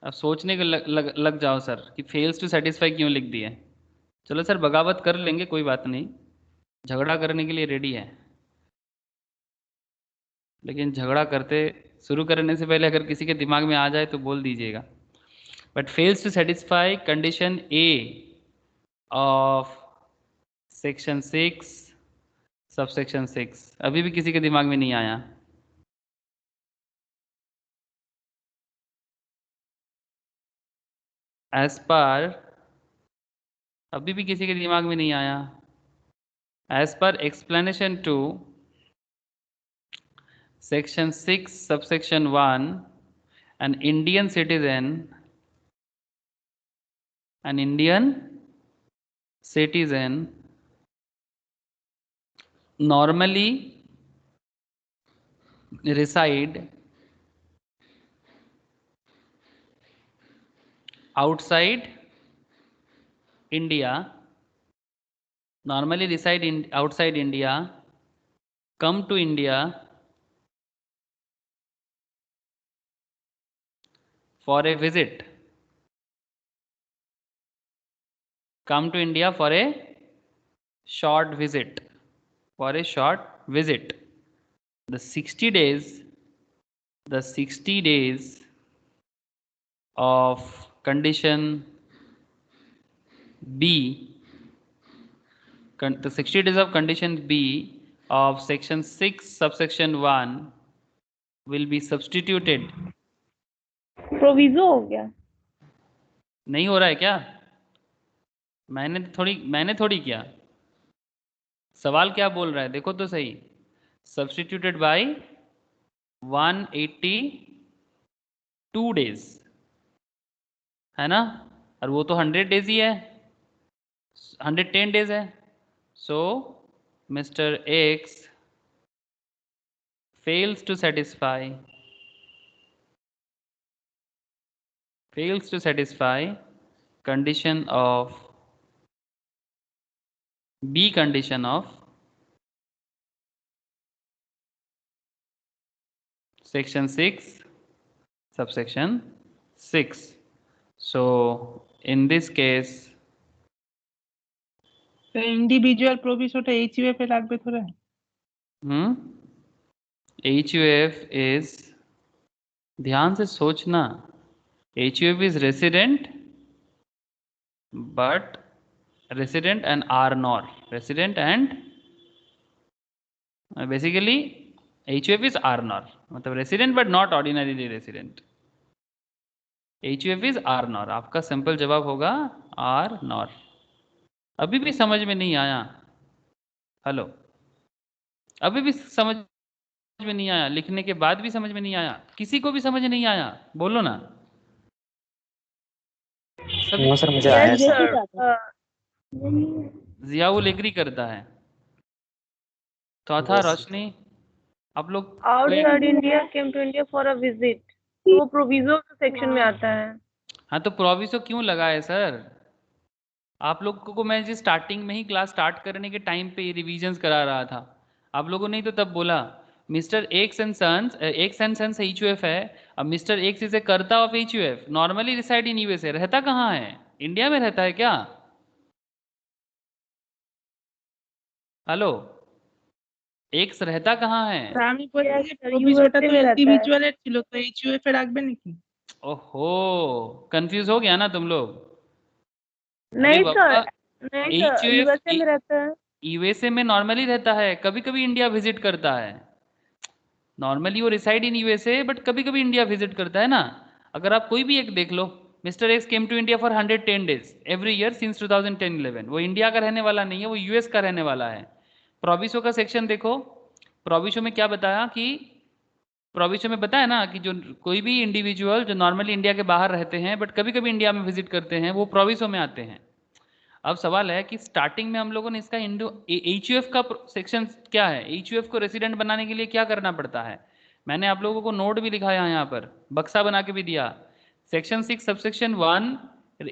अब सोचने को लग जाओ सर कि फेल्स टू सेटिस्फाई क्यों लिख दिए। चलो सर बगावत कर लेंगे, कोई बात नहीं, झगड़ा करने के लिए रेडी है, लेकिन झगड़ा करते शुरू करने से पहले अगर किसी के दिमाग में आ जाए तो बोल दीजिएगा। But fails to satisfy condition A of section 6 subsection 6, अभी भी किसी के दिमाग में नहीं आया? एज पर, अभी भी किसी के दिमाग में नहीं आया? As per explanation to section 6 subsection 1, an Indian citizen normally reside outside India, outside India, come to India for a visit, come to India for a short visit, the 60 days of condition B, the 60 days of condition B of section 6 subsection 1 will be substituted। Proviso हो गया? नहीं हो रहा है क्या? मैंने थोड़ी किया। सवाल क्या बोल रहा है देखो तो सही। सब्स्टिट्यूटेड बाय 182 डेज, है ना? और वो तो 100 डेज ही है, 110 डेज है। So mister X fails to satisfy condition of B, condition of section 6 subsection 6. So in this case individual प्रोविजोটা এইচইউএফ এ লাগবে তোরা? HUF is, ध्यान से सोचना, HUF is resident but resident and are not resident, and basically HUF is are not, मतलब resident but not ordinarily resident। HUF is are not, आपका simple जवाब होगा are not। अभी भी समझ में नहीं आया? हेलो, अभी भी समझ में नहीं आया? लिखने के बाद भी समझ में नहीं आया? किसी को भी समझ नहीं आया? बोलो ना। नो सर मुझे आया सर। जियाउल एग्री करता है तो था रोशनी, आप लोग outside India came to India for a visit, तो वो प्रोविजो सेक्शन में आता है। हाँ तो प्रोविसो क्यों लगा है सर? आप लोगों को मैं जिस स्टार्टिंग में ही क्लास स्टार्ट करने के टाइम पे रिविजन्स करा रहा था, आप लोगों ने तो तब बोला mister X and sons HUF है। अब mister X is a karta of HUF, normally reside in USA, रहता कहाँ है? इंडिया में रहता है क्या? हेलो, एक्स रहता कहाँ है? আমি বলছি যে প্রভিজোটা তো ইন্ডিভিজুয়ালের ছিল, তো এইচইউএফ এ রাখবে নাকি? ओहो, कंफ्यूज हो गया ना तुम लोग? नहीं अरे सर, बाबा, नहीं सर, यूएसए में रहता है। यूएसए में नॉर्मली रहता है, कभी कभी इंडिया विजिट करता है। नॉर्मली वो रिसाइड इन यूएसए बट कभी कभी इंडिया विजिट करता है ना। अगर आप कोई भी एक देख लो, mister X came to India for 110 days every year since 2010-11, वो इंडिया का रहने वाला नहीं है, वो यूएस का रहने वाला है। प्रोविसो का सेक्शन देखो, प्रोविसो में क्या बताया कि प्रोविसो में बताया ना कि जो कोई भी इंडिविजुअल जो नॉर्मली इंडिया के बाहर रहते हैं बट कभी कभी इंडिया में विजिट करते हैं, वो प्रोविसो में आते हैं। अब सवाल है कि स्टार्टिंग में हम लोगों ने इसका HUF का सेक्शन क्या है, HUF को रेसिडेंट बनाने के लिए क्या करना पड़ता है? मैंने आप लोगों को नोट भी लिखाया यहाँ पर, बक्सा बना के भी दिया। सेक्शन 6 सबसेक्शन 1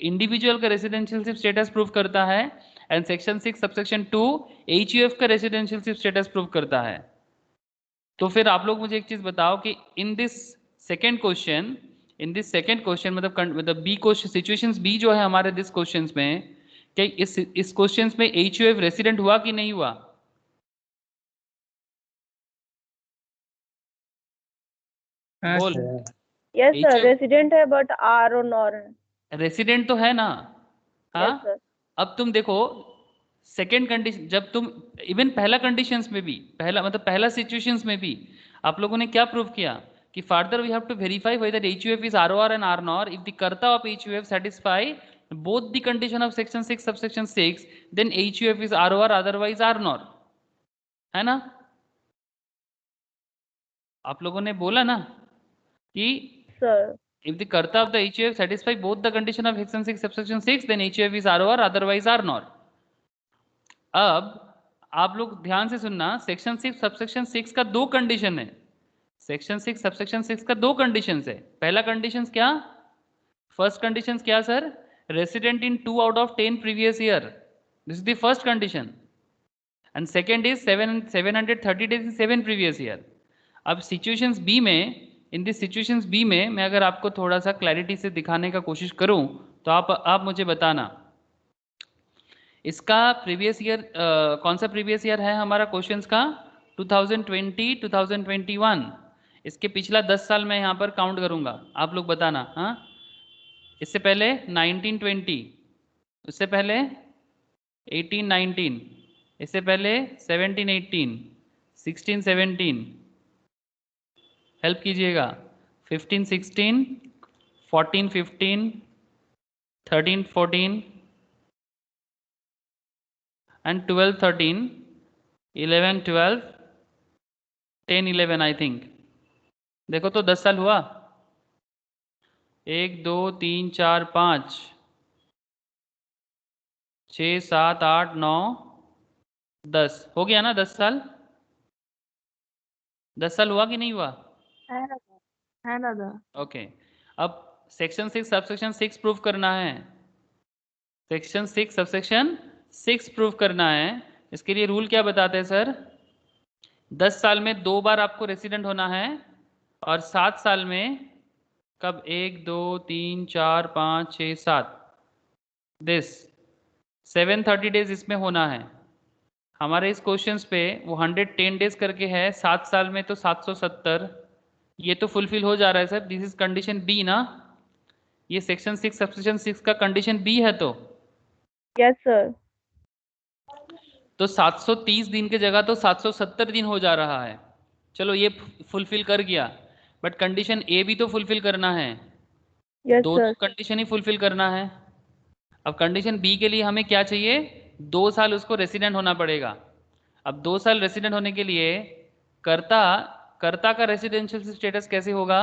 इंडिविजुअल का रेसिडेंशियलशिप स्टेटस प्रूव करता है एंड सेक्शन 6 सबसेक्शन 2 HUF का रेसिडेंशियल स्टेटस प्रूव करता है। तो फिर आप लोग मुझे एक चीज बताओ कि इन दिस सेकेंड क्वेश्चन मतलब बी क्वेश्चन सिचुएशंस बी जो है हमारे दिस क्वेश्चंस में, क्या इस क्वेश्चंस में HUF रेसिडेंट हुआ कि नहीं हुआ? हाँ बोल। Sir. Yes sir, HUF resident है बट आर और नॉर है। रेसिडेंट तो है ना? हाँ। Yes sir. अब तुम देखो सेकेंड कंडीशन, जब तुम इवन पहला कंडीशंस में भी, पहला सिचुएशंस में भी आप लोगों ने क्या प्रूव किया कि further we have to verify whether HUF is ROR and R NOR if the कर्ता of HUF satisfy both the condition of section 6 subsection 6 then HUF is ROR otherwise R NOR, है ना? आप लोगों ने बोला ना कि सर if the कर्ता of the HUF satisfy both the condition of section 6 subsection 6 then HUF is ROR otherwise R NOR। अब आप लोग ध्यान से सुनना, सेक्शन 6 सबसेक्शन 6 का दो कंडीशन है। सेक्शन 6 सबसेक्शन 6 का दो कंडीशन है। पहला कंडीशन क्या? फर्स्ट कंडीशन क्या sir? Resident in 2 out of 10 previous year, this is the first condition. And second is 730 days in 7 previous year. अब सिचुएशंस बी में, इन दिस सिचुएशंस बी में मैं अगर आपको थोड़ा सा क्लैरिटी से दिखाने का कोशिश करूं तो आप मुझे बताना इसका प्रीवियस ईयर कौन सा प्रीवियस ईयर है हमारा क्वेश्चंस का? 2020 2021। इसके पिछला 10 साल मैं यहाँ पर काउंट करूँगा, आप लोग बताना। हाँ, इससे पहले 1920, उससे पहले 1819, इससे पहले 1718, 1617, हेल्प कीजिएगा, 1516, 1415, 1314 and 1213, 1112, 1011 आई थिंक। देखो तो 10 साल हुआ, 1 2 3 4 5 6 7 8 9 10 हो गया ना? 10 साल, 10 साल हुआ कि नहीं हुआ? है दादा। ओके। अब सेक्शन 6 सबसेक्शन 6 प्रूफ करना है। सेक्शन 6 सबसेक्शन 6 प्रूफ करना है। इसके लिए रूल क्या बताते हैं सर? 10 साल में 2 बार आपको रेसिडेंट होना है और 7 साल में कब? 1 2 3 4 5 6 7, दिस 730 डेज इसमें होना है। हमारे इस क्वेश्चंस पे वो 110 डेज करके है, 7 साल में तो 770, ये तो फुलफिल हो जा रहा है sir. This is condition B ना, ये सेक्शन 6 सबसेक्शन 6 का कंडीशन बी है। तो यस सर। तो 730 दिन की जगह तो 770 दिन हो जा रहा है। चलो ये फुलफिल कर गया, बट कंडीशन ए भी तो फुलफिल करना है। यस दोनों सर। कंडीशन ही फुलफिल करना है। अब कंडीशन बी के लिए हमें क्या चाहिए? 2 साल उसको रेसिडेंट होना पड़ेगा। अब 2 साल रेसिडेंट होने के लिए कर्ता का रेसिडेंशियल स्टेटस कैसे होगा?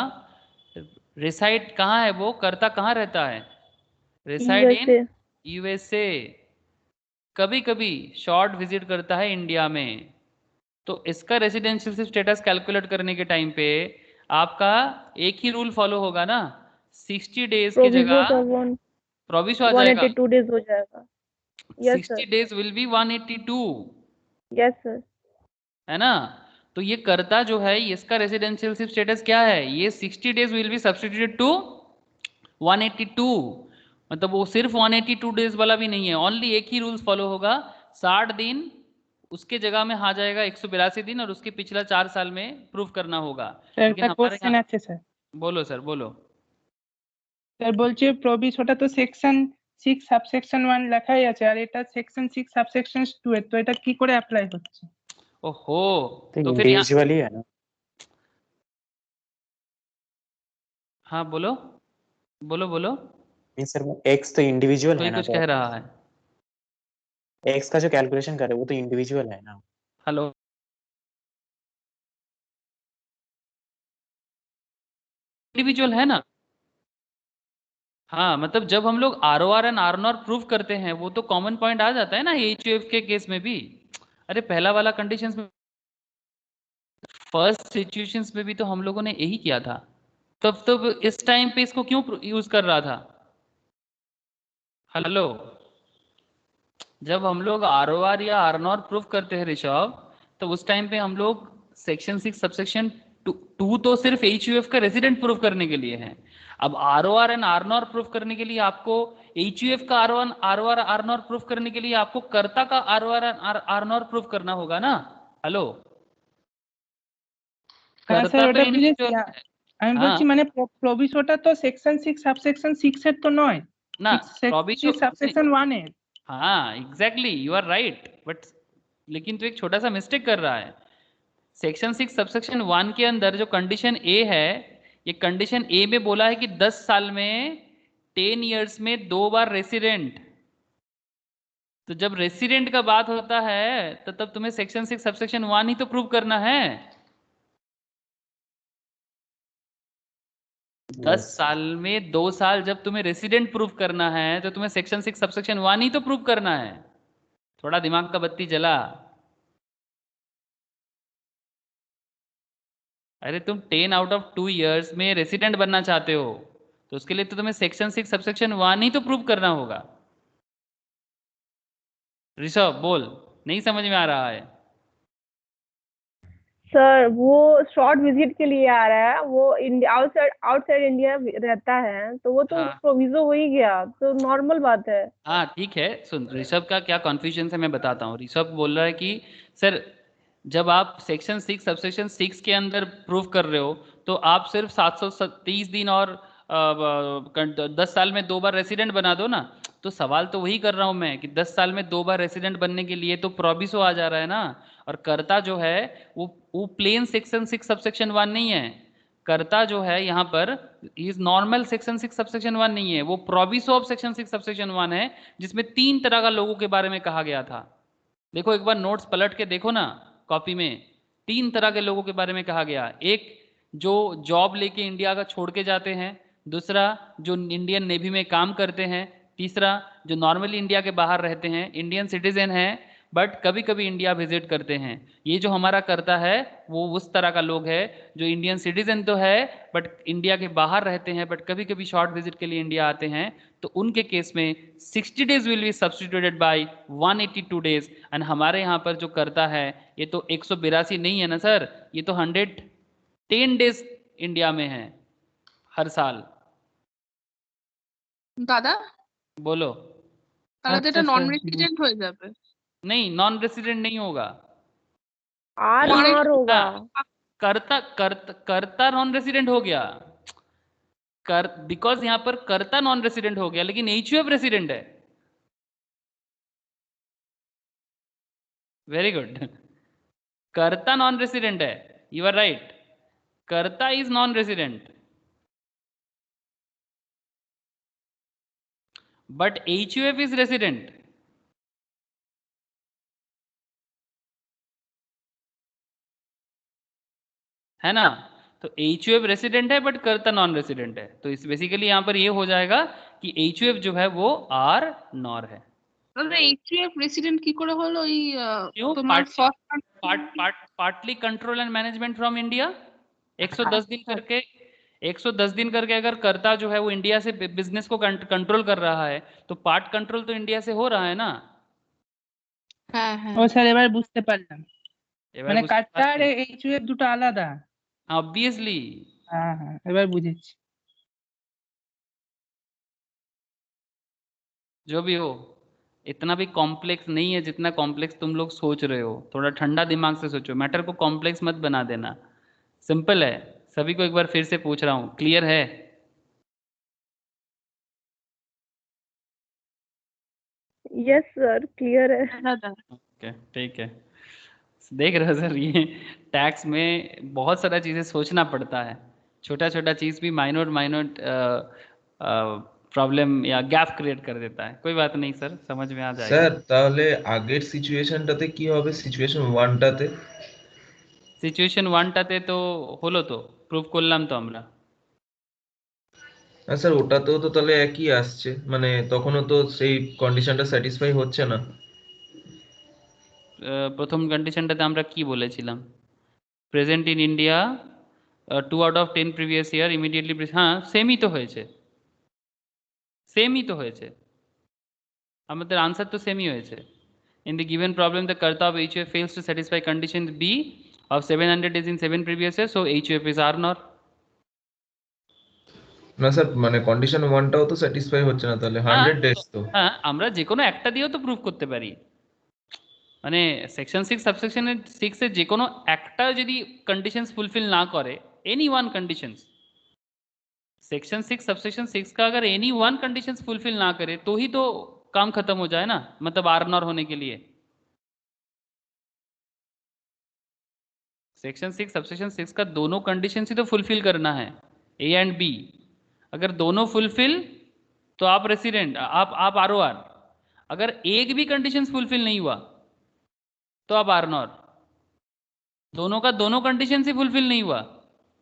रिसाइड कहाँ है वो? कर्ता कहाँ रहता है? Reside in USA. यूएसए। कभी कभी शॉर्ट विजिट करता है इंडिया में। तो इसका रेसिडेंशियल स्टेटस कैलकुलेट करने के टाइम पे आपका एक ही रूल फॉलो होगा ना, 60 डेज की प्रोविजो जगह का प्रोविसो आ जाएगा, 182 डेज हो जाएगा। Yes 60 sir. Days will B 182, yes sir. है ना? तो ये कर्ता जो है इसका रेसिडेंशियल स्टेटस क्या है? ये 60 days will be substituted to 182। मतलब वो सिर्फ 182 डेज वाला भी नहीं है, ओनली एक ही रूल्स फॉलो होगा, 60 दिन उसके जगह में आ जाएगा 182 दिन, और उसके पिछला 4 साल में प्रूफ करना होगा। लेकिन हमारे क्वेश्चन আছে স্যার। बोलो सर, बोलो। স্যার বলছি প্রবিসটা তো সেকশন 6 সাবসেকশন 1 লেখাই আছে, আর এটা সেকশন 6 সাবসেকশন 2 এর, তো এটা কি করে অ্যাপ্লাই হচ্ছে? ओहो, तो तो फिर यहाँ इंडिविजुअली है ना। हाँ बोलो बोलो बोलो, नहीं सर, वो एक्स तो इंडिविजुअल कोई है ना, कुछ तो कह रहा है। एक्स का जो कैलकुलेशन करे वो तो इंडिविजुअल है ना। हेलो, इंडिविजुअल है ना? हाँ, मतलब जब हम लोग ROR एंड RNOR प्रूव करते हैं वो तो कॉमन पॉइंट आ जाता है ना HUF के केस में भी। अरे पहला वाला कंडीशंस में, फर्स्ट सिचुएशंस में भी तो हम लोगों ने यही किया था। तब इस टाइम पे इसको क्यों यूज कर रहा था? हेलो, जब हम लोग ROR या RNOR प्रूफ करते हैं ऋषभ, तो उस टाइम पे हम लोग सेक्शन 6 सबसेक्शन 2 तो सिर्फ HUF का रेसिडेंट प्रूफ करने के लिए है। अब ROR एंड RNOR प्रूफ करने के लिए आपको HUF का ROR RNOR प्रूफ करने के लिए आपको कर्ता का ROR RNOR प्रूफ करना होगा ना। हेलो, হ্যাঁ कर्ता স্যার, तो ওটা इंडिया বুঝেছি। जो আমি हाँ বলছি মানে প্রভিসোটা তো সেকশন 6 সাবসেকশন 6 এর তো নয়, ना, 6 সাবসেকশন 1 এর। हाँ exactly you are right, but लेकिन तो एक छोटा सा मिस्टेक कर रहा है। सेक्शन 6 सबसेक्शन 1 के अंदर जो कंडीशन ए है, ये कंडीशन ए में बोला है कि 10 साल में 10 इयर्स में 2 बार रेसिडेंट। तो जब रेसिडेंट का बात होता है तो तब तुम्हें सेक्शन 6 सबसेक्शन 1 ही तो प्रूव करना है। 10 साल में 2 साल जब तुम्हें रेसिडेंट प्रूव करना है तो तुम्हें सेक्शन 6 सबसेक्शन 1 ही तो प्रूव करना है। थोड़ा दिमाग का बत्ती जला। अरे तुम 10 आउट ऑफ 2 इयर्स में रेसिडेंट बनना चाहते हो, तो उसके लिए तो तुम्हें सेक्शन 6 सबसेक्शन 1 ही तो प्रूव करना होगा। ऋषभ बोल, नहीं समझ में आ रहा है? सर वो शॉर्ट विजिट के लिए आ रहा है, वो इंडिया आउटसाइड इंडिया रहता है, तो वो तो हाँ प्रोविजो हो ही गया, तो नॉर्मल बात है। हाँ ठीक है, सुन ऋषभ का क्या कन्फ्यूजन है मैं बताता हूँ। ऋषभ बोल रहा है कि सर जब आप सेक्शन 6 सबसेक्शन 6 के अंदर प्रूव कर रहे हो तो आप सिर्फ 730 दिन और 10 साल में 2 बार रेसिडेंट बना दो ना। तो सवाल तो वही कर रहा हूँ मैं कि 10 साल में 2 बार रेसिडेंट बनने के लिए तो प्रोविसो आ जा रहा है ना। और कर्ता जो है वो प्लेन सेक्शन 6 सबसेक्शन 1 नहीं है। कर्ता जो है यहाँ पर इज नॉर्मल सेक्शन 6 सबसेक्शन 1 नहीं है, वो प्रोविसो ऑफ सेक्शन 6 सबसेक्शन 1 है, जिसमें 3 तरह का लोगों के बारे में कहा गया था। देखो एक बार नोट्स पलट के देखो ना कॉपी में, 3 तरह के लोगों के बारे में कहा गया। एक जो जॉब लेके इंडिया का छोड़ के जाते हैं, दूसरा जो इंडियन नेवी में काम करते हैं, तीसरा जो नॉर्मली इंडिया के बाहर रहते हैं, इंडियन सिटीजन हैं बट कभी कभी इंडिया विजिट करते हैं। ये जो हमारा करता है वो उस तरह का लोग है जो इंडियन सिटीजन तो है बट इंडिया के बाहर रहते हैं, बट कभी कभी शॉर्ट विजिट के लिए इंडिया आते हैं। तो उनके केस में 60 days will be substituted by 182 days. And हमारे यहाँ पर जो करता है ये तो 182 नहीं है ना सर, ये तो 110 डेज इंडिया में है हर साल। দাদা बोलो। তাহলে তো আচ্ছা এটা নন স্যার, রেসিডেন্ট হয়ে যাবে। नहीं नॉन रेसिडेंट नहीं होगा। आर और नॉर होगा। करता करता करता नॉन रेसिडेंट हो गया कर, बिकॉज यहाँ पर कर्ता नॉन रेसिडेंट हो गया लेकिन HUF रेसिडेंट है। Very good. कर्ता नॉन रेसिडेंट है, यू आर राइट, कर्ता is non resident but HUF is resident. है ना? तो HUF रेसिडेंट है बट कर्ता नॉन रेसिडेंट है। तो इस बेसिकली यहाँ पर ये हो जाएगा कि HUF जो है वो R नॉर है। দাদা এইচইউএফ রেসিডেন্ট কি করে হলো ওই क्यों? তোমার first partly control and management from India. 110 दिन करके 110 दिन करके अगर कर्ता जो है वो इंडिया से बिजनेस को कंट्रोल कर रहा है तो पार्ट कंट्रोल तो इंडिया से हो रहा है ना। হ্যাঁ হ্যাঁ ও স্যার এবার বুঝতে পারলাম, এবার মানে বুঝতে কার্তা আর পারছি এইচইউএফ দুটো আলাদা। ऑब्वियसली। হ্যাঁ হ্যাঁ, এবার বুঝেছি। जो भी हो इतना भी कॉम्प्लेक्स नहीं है जितना कॉम्प्लेक्स तुम लोग सोच रहे हो। थोड़ा ठंडा दिमाग से सोचो, मैटर को कॉम्प्लेक्स मत बना देना, सिंपल है। सभी को एक बार फिर से पूछ रहा हूँ, क्लियर है? यस सर क्लियर है। দাদা ओके ठीक है। देख रहे हो सर, ये टैक्स में बहुत सारा चीज़ें सोचना पड़ता है, छोटा छोटा चीज़ भी माइनर माइनर प्रॉब्लम या गैप क्रिएट कर देता है। कोई बात नहीं सर, समझ में आ जाएगा। স্যার তাহলে আগের সিচুয়েশনটাতে কি হবে, সিচুয়েশন 1টাতে? সিচুয়েশন 1টাতে তো হলো, তো প্রুফ করলাম তো আমরা। না স্যার, ওটাতেও তো তাহলে একই আসছে, মানে তখনও তো সেই কন্ডিশনটা স্যাটিসফাই হচ্ছে না। প্রথম কন্ডিশনটাতে আমরা কি বলেছিলাম? Present in India 2 out of 10 previous year immediately. হ্যাঁ সেমই তো হয়েছে, সেমই তো হয়েছে, আমাদের আনসার তো সেমই হয়েছে। In the given problem, the karta of HUF fails to satisfy condition B of 700 days in 7 previous years, so HUF is R nor. না স্যার, মানে কন্ডিশন 1টাও তো স্যাটিসফাই হচ্ছে না, তাহলে 100 ডেজ তো। হ্যাঁ, আমরা যে কোনো একটা দিয়েও তো প্রুফ করতে পারি। মানে সেকশন 6 সাবসেকশন 6 এর যে কোনো একটা যদি कंडीशंस फुलफिल ना करे, any one conditions, section 6 subsection 6 का अगर एनी वन कंडीशंस फुलफिल ना करे तो ही तो काम खत्म हो जाए ना, मतलब आर नॉर होने के लिए। सेक्शन 6 सबसेक्शन 6 का दोनों कंडीशंस ही तो फुलफिल करना है, ए एंड बी। अगर दोनों फुलफिल तो आप रेसिडेंट, आप आर ओ आर। अगर एक भी कंडीशंस फुलफिल नहीं हुआ तो आप आर नॉर। दोनों का दोनों कंडीशंस ही फुलफिल नहीं हुआ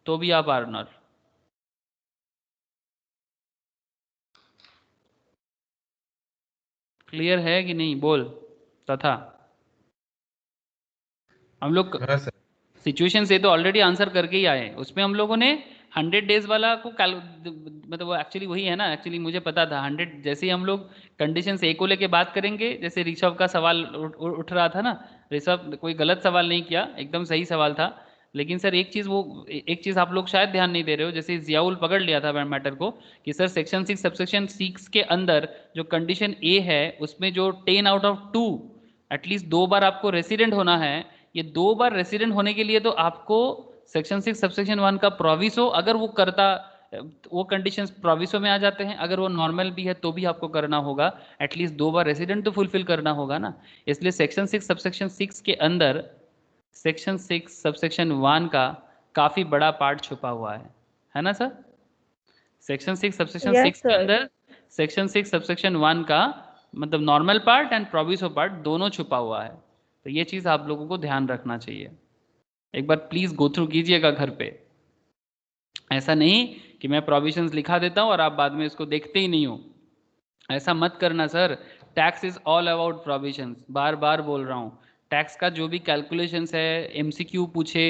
तो भी आप आर नॉर। क्लियर है कि नहीं बोल तथा? हम लोग हाँ सर। सिचुएशन से तो ऑलरेडी आंसर करके ही आए, उसमें हम लोगों ने 100 डेज वाला को मतलब वो एक्चुअली वही है ना, एक्चुअली मुझे पता था 100 जैसे ही हम लोग कंडीशन ए को लेके बात करेंगे, जैसे ऋषभ का सवाल उठ रहा था ना, ऋषभ कोई गलत सवाल नहीं किया, एकदम सही सवाल था। लेकिन सर एक चीज़ आप लोग शायद ध्यान नहीं दे रहे हो, जैसे जियाउल पकड़ लिया था मैटर को कि सर सेक्शन 6 सबसेक्शन 6 के अंदर जो कंडीशन ए है उसमें जो 10 आउट ऑफ 2 एटलीस्ट 2 बार आपको रेसिडेंट होना है। ये 2 बार रेसिडेंट होने के लिए तो आपको सेक्शन 6 सबसेक्शन 1 का प्रोविसो, अगर वो करता, वो कंडीशंस प्रोविसो में आ जाते हैं, अगर वो नॉर्मल भी है तो भी आपको करना होगा, एटलीस्ट 2 बार रेसिडेंट तो फुलफिल करना होगा ना। इसलिए सेक्शन 6 सबसेक्शन 6 के अंदर सेक्शन 6 सबसेक्शन 1 का काफी बड़ा पार्ट छुपा हुआ है ना सर? सेक्शन 6 सबसेक्शन 6 के अंदर सेक्शन 6 सबसेक्शन 1 का मतलब नॉर्मल पार्ट एंड प्रोविसो पार्ट दोनों छुपा हुआ है। तो ये चीज़ आप लोगों को ध्यान रखना चाहिए, एक बार प्लीज़ गो थ्रू कीजिएगा घर पे। ऐसा नहीं कि मैं प्रोविजंस लिखा देता हूँ और आप बाद में इसको देखते ही नहीं हो, ऐसा मत करना sir. Tax is all about provisions, बार बार बोल रहा हूँ। टैक्स का जो भी कैलकुलेशंस है, एमसीक्यू पूछे,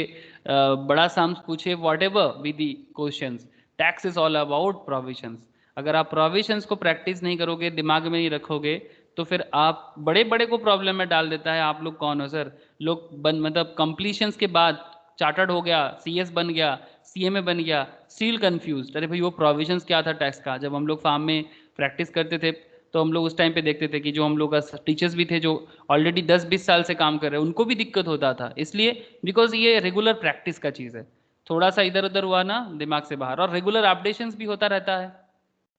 बड़ा साम्स पूछे, whatever with the questions, tax is all about provisions. अगर आप प्रोविजंस को प्रैक्टिस नहीं करोगे, दिमाग में नहीं रखोगे, तो फिर आप बड़े बड़े को प्रॉब्लम में डाल देता है। आप लोग कौन हो सर? लोग मतलब कंप्लीशंस के बाद चार्टर्ड हो गया, सीएस बन गया, सीएमए बन गया, स्टिल कंफ्यूज। अरे भाई वो प्रोविजंस क्या था टैक्स का? जब हम लोग फार्म में प्रैक्टिस करते थे तो हम लोग उस टाइम पे देखते थे कि जो हम लोग का टीचर्स भी थे जो ऑलरेडी 10-20 साल से काम कर रहे हैं, उनको भी दिक्कत होता था। इसलिए बिकॉज ये रेगुलर प्रैक्टिस का चीज़ है, थोड़ा सा इधर उधर हुआ ना दिमाग से बाहर, और रेगुलर अपडेशंस भी होता रहता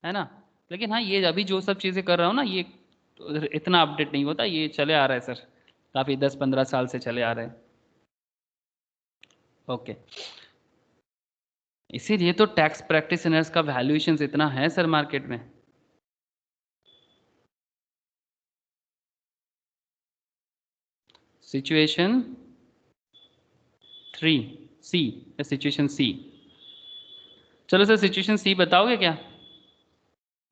है ना। लेकिन हाँ, ये अभी जो सब चीज़ें कर रहा हूँ ना, ये इतना अपडेट नहीं होता, ये चले आ रहा है सर, काफ़ी 10-15 साल से चले आ रहे हैं। ओके, इसीलिए तो टैक्स प्रैक्टिशनर्स का वैल्यूएशंस इतना है सर मार्केट में। सिचुएशन 3C, सिचुएशन सी। चलो सर सिचुएशन सी बताओगे क्या?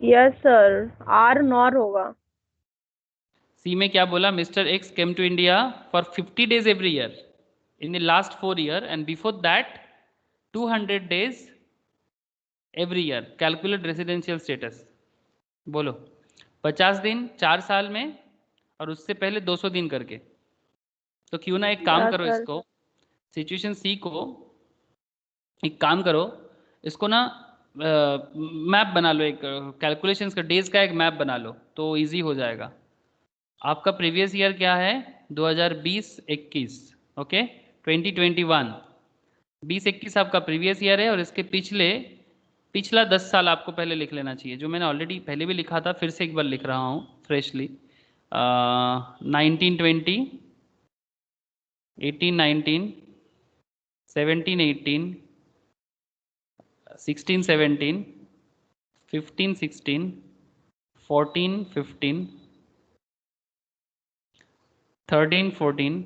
यस सर, आर नॉर होगा। सी में क्या बोला? Mister X came to India for 50 days every year in the last 4 years and before that 200 days every year. Calculate residential status. बोलो 50 दिन 4 साल में और उससे पहले 200 दिन करके। तो क्यों ना एक काम करो, इसको सिचुएशन सी को एक काम करो, इसको ना मैप बना लो, एक कैलकुलेशंस का डेज का एक मैप बना लो तो इजी हो जाएगा। आपका प्रीवियस ईयर क्या है? 2020-21, ओके 2021, 20-21 आपका प्रीवियस ईयर है, और इसके पिछला 10 साल आपको पहले लिख लेना चाहिए, जो मैंने ऑलरेडी पहले भी लिखा था, फिर से एक बार लिख रहा हूँ फ्रेशली। 1920, 18-19, 17-18, 16-17, 15-16, 14-15, 13-14,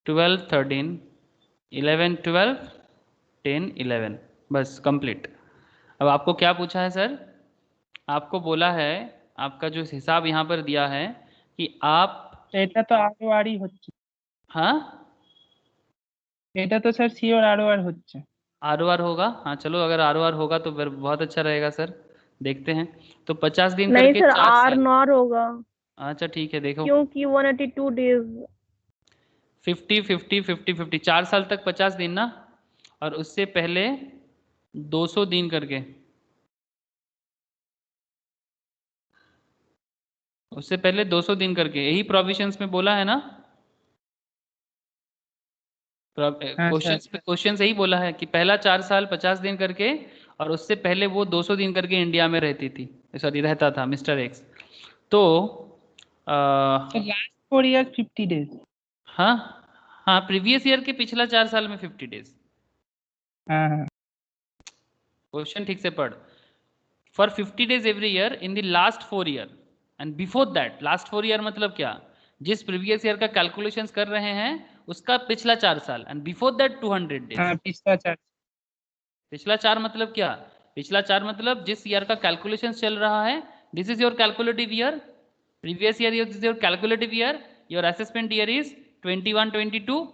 12-13, 11-12, 10-11, बस कंप्लीट। अब आपको क्या पूछा है सर? आपको बोला है, आपका जो हिसाब यहाँ पर दिया है कि आप এটা তো আরওআরই হচ্ছে। हाँ এটা তো স্যার সিওর আরওআর হচ্ছে। आर होगा, हाँ चलो अगर आर होगा तो फिर बहुत अच्छा रहेगा सर, देखते हैं। तो 50 दिन नहीं करके सर, 4 आर साल, नॉर होगा। अच्छा ठीक है, देखो क्योंकि 182 डेज 50 50 50 50 4 साल तक 50 दिन ना, और उससे पहले 200 दिन करके, उससे पहले 200 दिन करके, यही प्रोविजंस में बोला है ना। हाँ सर। क्वेश्चन यही बोला है कि पहला 4 साल 50 दिन करके, और उससे पहले वो 200 दिन करके इंडिया में रहती थी, सॉरी रहता था मिस्टर एक्स। तो लास्ट 4 years 50 days। हाँ हाँ, प्रीवियस ईयर के पिछला 4 साल में 50 डेज। हाँ हाँ। क्वेश्चन ठीक से पढ़। For 50 days every year in the last 4 year and before that, last 4 year मतलब क्या, जिस प्रीवियस ईयर का कैलकुलेशंस कर रहे हैं उसका पिछला 4 साल, एंड बिफोर दैट 200 डेज। हाँ पिछला 4। पिछला 4 मतलब क्या, पिछला 4 मतलब जिस ईयर का कैलकुलेशन चल रहा है, this is your calculative year, previous year is your calculative year, your assessment year is 21 22।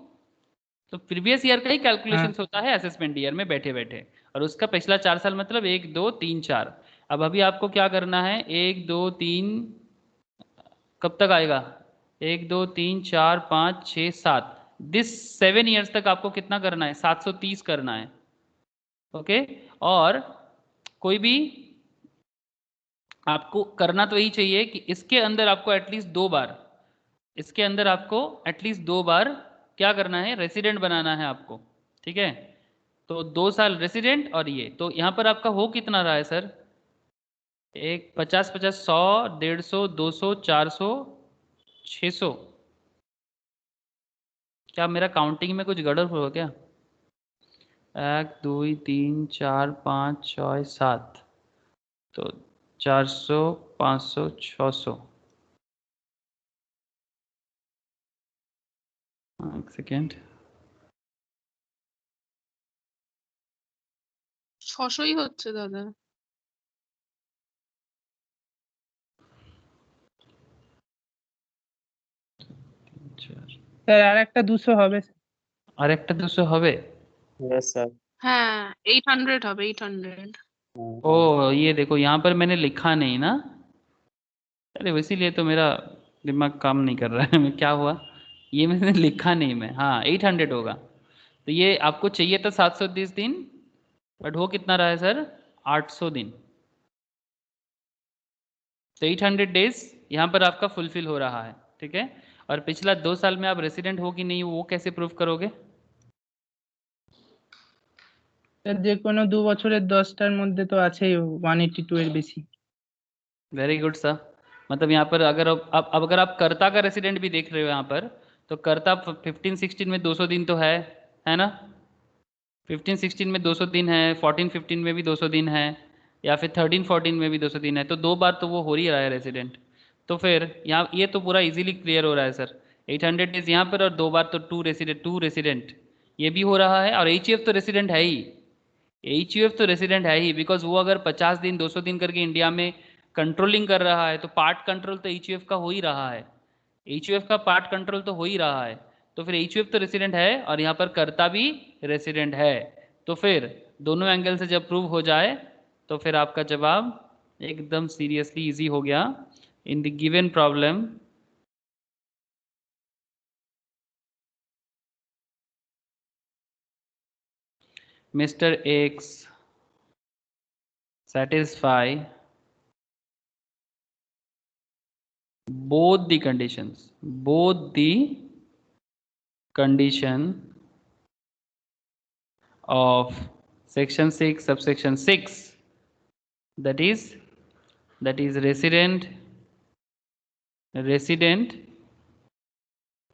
तो प्रीवियस ईयर का ही कैलकुलेशन होता है असेसमेंट ईयर में बैठे बैठे, और उसका पिछला 4 साल मतलब 1 2 3 4। अब अभी आपको क्या करना है, 1 2 3, कब तक आएगा, 1 2 3 4 5 6 7, दिस 7 ईयर्स तक आपको कितना करना है, 730 करना है। ओके, और कोई भी आपको करना तो यही चाहिए कि इसके अंदर आपको एटलीस्ट 2 बार, इसके अंदर आपको एटलीस्ट 2 बार क्या करना है, रेसिडेंट बनाना है आपको। ठीक है, तो 2 साल रेसिडेंट, और ये तो यहाँ पर आपका हो कितना रहा है सर, एक 50 50 100 150 200 400 600। क्या मेरा काउंटिंग में कुछ गड़बड़ हुआ क्या, 1 2 3 4 5 6 7, तो 400 500 600। एक सेकेंड, 600ই হচ্ছে দাদা। স্যার আর একটা 200 হবে। আর একটা 200 হবে। Yes sir. হ্যাঁ 800 হবে 800। ओ ये देखो यहाँ पर मैंने लिखा नहीं ना, अरे इसीलिए तो मेरा दिमाग काम नहीं कर रहा है मैं, क्या हुआ, ये मैंने लिखा नहीं मैं, हाँ 800 होगा। तो ये आपको चाहिए था 730 दिन, बट हो कितना रहा है सर, 800 दिन। तो 800 डेज यहाँ पर आपका फुलफिल हो रहा है। ठीक है, और पिछला 2 साल में आप रेसिडेंट हो कि नहीं वो कैसे प्रूफ करोगे। স্যার যে কোনো 2 বছরের 10টার মধ্যে তো আছেই 182 এর বেশি। Very good sir. मतलब यहाँ पर अगर अब अगर आप कर्ता का रेसिडेंट भी देख रहे हो यहाँ पर, तो कर्ता 15 16 में 200 दिन तो है ना, 15 16 में 200 दिन है, 14 15 में भी 200 दिन है, या फिर 13 14 में भी 200 दिन है, तो 2 बार तो वो हो ही रहा है रेसिडेंट। तो फिर यहाँ ये तो पूरा इजीली क्लियर हो रहा है सर, 800 डेज यहाँ पर और 2 बार तो टू रेसिडेंट ये भी हो रहा है, और एच तो रेसिडेंट है ही, एच तो रेसिडेंट है ही, बिकॉज वो अगर 50 दिन 200 दिन करके इंडिया में कंट्रोलिंग कर रहा है, तो पार्ट कंट्रोल तो एच का हो ही रहा है, एच का पार्ट कंट्रोल तो हो ही रहा है। तो फिर एच तो रेसिडेंट है, और यहाँ पर कर्ता भी रेसिडेंट है। तो फिर दोनों एंगल से जब प्रूव हो जाए, तो फिर आपका जवाब एकदम सीरियसली इजी हो गया। इन the given problem mister x satisfy both the condition of section 6 subsection 6, that is resident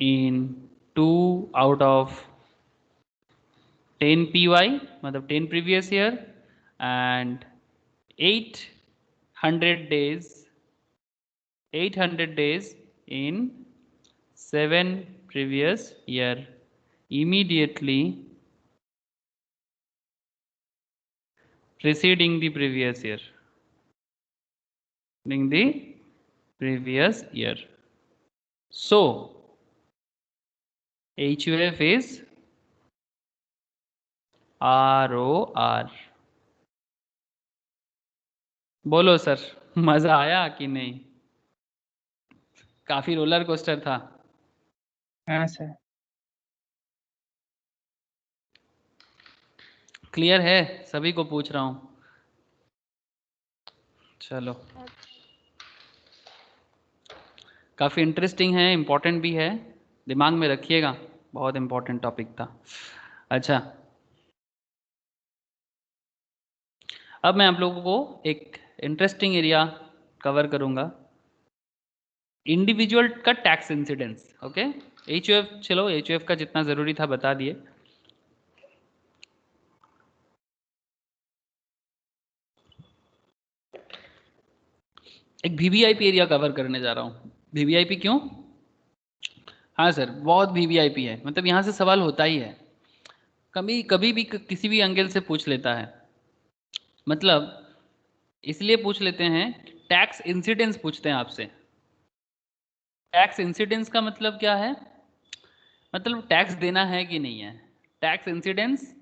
in 2 out of 10 py मतलब 10 previous year, and 800 days in 7 previous year immediately preceding the previous year, So HUF is ROR। बोलो sir, मजा आया कि नहीं। काफी roller coaster था। हाँ sir. Clear है? सभी को पूछ रहा हूँ। चलो, काफी इंटरेस्टिंग है, इम्पोर्टेंट भी है, दिमाग में रखिएगा, बहुत इम्पोर्टेंट टॉपिक था। अच्छा, अब मैं आप लोगों को एक इंटरेस्टिंग एरिया कवर करूंगा, इंडिविजुअल का टैक्स इंसिडेंस। ओके, HUF, चलो HUF का जितना ज़रूरी था बता दिए। एक VVIP एरिया कवर करने जा रहा हूँ। VVIP क्यों? हाँ सर, बहुत VVIP है, मतलब यहाँ से सवाल होता ही है, कभी कभी भी किसी भी एंगल से पूछ लेता है। मतलब इसलिए पूछ लेते हैं, टैक्स इंसिडेंस पूछते हैं आपसे। टैक्स इंसिडेंस का मतलब क्या है? मतलब टैक्स देना है कि नहीं है। टैक्स इंसिडेंस,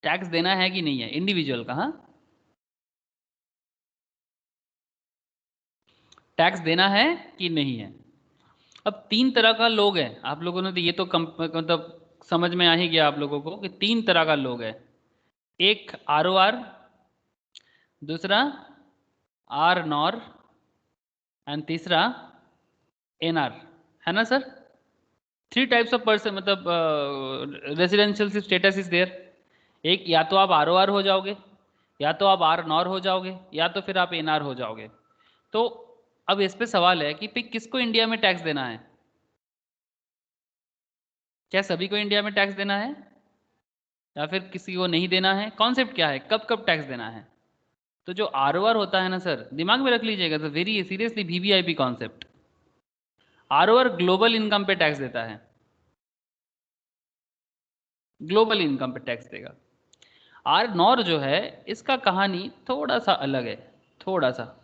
टैक्स देना है कि नहीं है इंडिविजुअल का। हाँ, टैक्स देना है कि नहीं है। अब 3 तरह का लोग है, आप लोगों ने तो ये तो मतलब समझ में आ ही गया आप लोगों को कि 3 तरह का लोग है। एक ROR, दूसरा RNOR एंड तीसरा NR, है ना सर? 3 टाइप्स ऑफ पर्सन, मतलब रेजिडेंशियल स्टेटस इज देयर। एक, या तो आप ROR हो जाओगे, या तो आप RNOR हो जाओगे, या तो फिर आप NR हो जाओगे। तो अब इस पे सवाल है कि फिर किसको इंडिया में टैक्स देना है? क्या सभी को इंडिया में टैक्स देना है, या फिर किसी को नहीं देना है? कॉन्सेप्ट क्या है, कब कब टैक्स देना है? तो जो ROR होता है ना सर, दिमाग में रख लीजिएगा, तो very seriously VVIP concept. ROR global income पे टैक्स देता है, ग्लोबल इनकम पे टैक्स देगा। RNOR जो है, इसका कहानी थोड़ा सा अलग है, थोड़ा सा।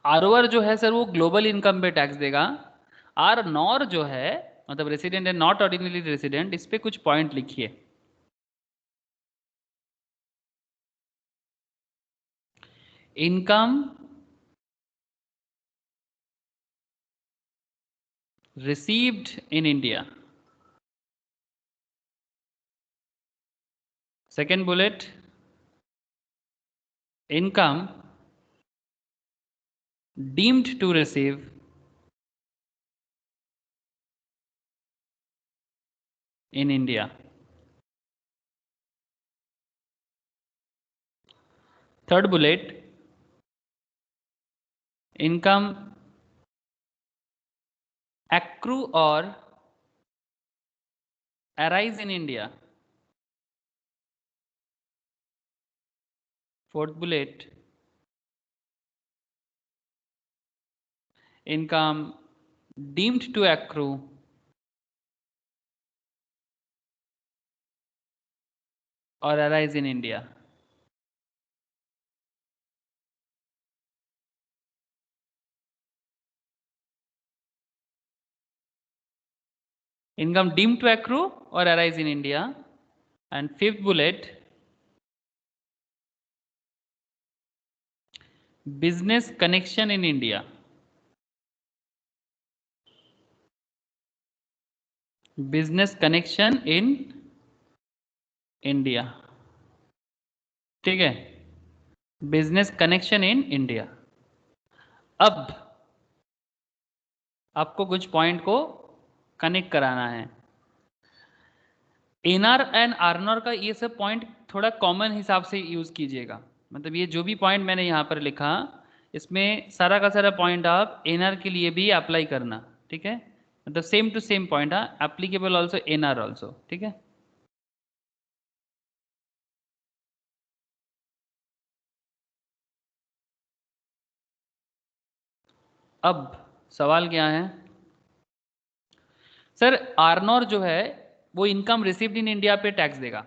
ROR जो है सर, वो ग्लोबल इनकम पे टैक्स देगा। RNOR जो है, मतलब resident and not ordinary resident, इस पे कुछ पॉइंट लिखिए। Income received in India. Second bullet, income deemed to receive in India. Third bullet, income accrue or arise in India. Fourth bullet, income deemed to accrue or arise in India. Income deemed to accrue or arise in India. And fifth bullet, business connection in India. Business connection in India. ठीक है, business connection in India. अब आपको कुछ point को connect कराना है। NR and आरनर का ये सब पॉइंट थोड़ा कॉमन हिसाब से यूज कीजिएगा। मतलब ये जो भी पॉइंट मैंने यहाँ पर लिखा, इसमें सारा का सारा पॉइंट आप एनआर के लिए भी अप्लाई करना, ठीक है? मतलब सेम टू सेम पॉइंट, हाँ, एप्लीकेबल ऑल्सो एनआर ऑल्सो, ठीक है? अब सवाल क्या है सर? आरनॉर जो है वो इनकम रिसीव्ड इन इंडिया पे टैक्स देगा।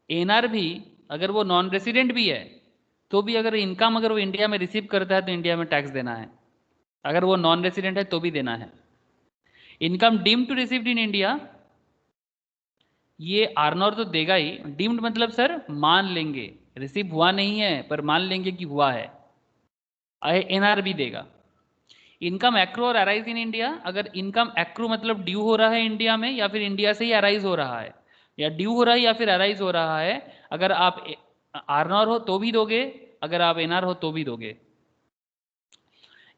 एनआर भी अगर वो नॉन रेसिडेंट भी है तो भी अगर इनकम अगर वो इंडिया में रिसीव करता है तो इंडिया में टैक्स देना है। अगर वो नॉन रेसिडेंट है तो भी देना है। Income deemed to received in India, ये आरनॉर तो देगा ही। डीम्ड मतलब सर मान लेंगे, रिसीव हुआ नहीं है पर मान लेंगे कि हुआ है, एनआर भी देगा। इनकम एक्रू और अराइज इन इंडिया, अगर इनकम एक्रू मतलब ड्यू हो रहा है इंडिया में या फिर इंडिया से ही अराइज हो रहा है, या ड्यू हो रहा है या फिर अराइज हो रहा है, अगर आप आरनॉर हो तो भी दोगे, अगर आप एनआर हो तो भी दोगे।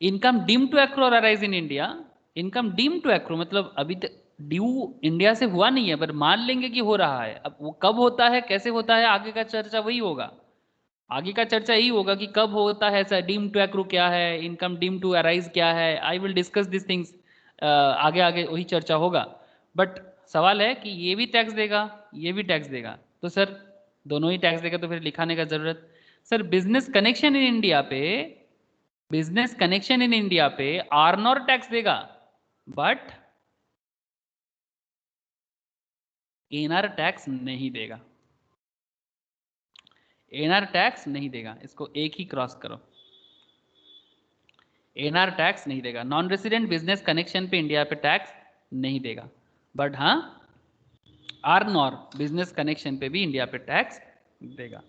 इनकम डीम टू एक्रू और arise in India, income deem to accrue मतलब अभी तक ड्यू इंडिया से हुआ नहीं है पर मान लेंगे कि हो रहा है। अब वो कब होता है कैसे होता है आगे का चर्चा वही होगा, आगे का चर्चा यही होगा कि कब होता है सर, डीम टू एक्रू क्या है, इनकम डीम टू अराइज क्या है। I will discuss this things, आगे आगे वही चर्चा होगा। बट सवाल है कि ये भी टैक्स देगा ये भी टैक्स देगा, तो सर दोनों ही टैक्स देगा तो फिर लिखाने का जरूरत। Sir business connection in India पे, बिजनेस कनेक्शन इन इंडिया पे आरनॉर टैक्स देगा बट एनआर टैक्स नहीं देगा, एनआर टैक्स नहीं देगा। इसको एक ही क्रॉस करो, एनआर टैक्स नहीं देगा। नॉन रेसिडेंट बिजनेस कनेक्शन पे इंडिया पे टैक्स नहीं देगा, बट हाँ आरनॉर बिजनेस कनेक्शन पे भी इंडिया पे टैक्स देगा।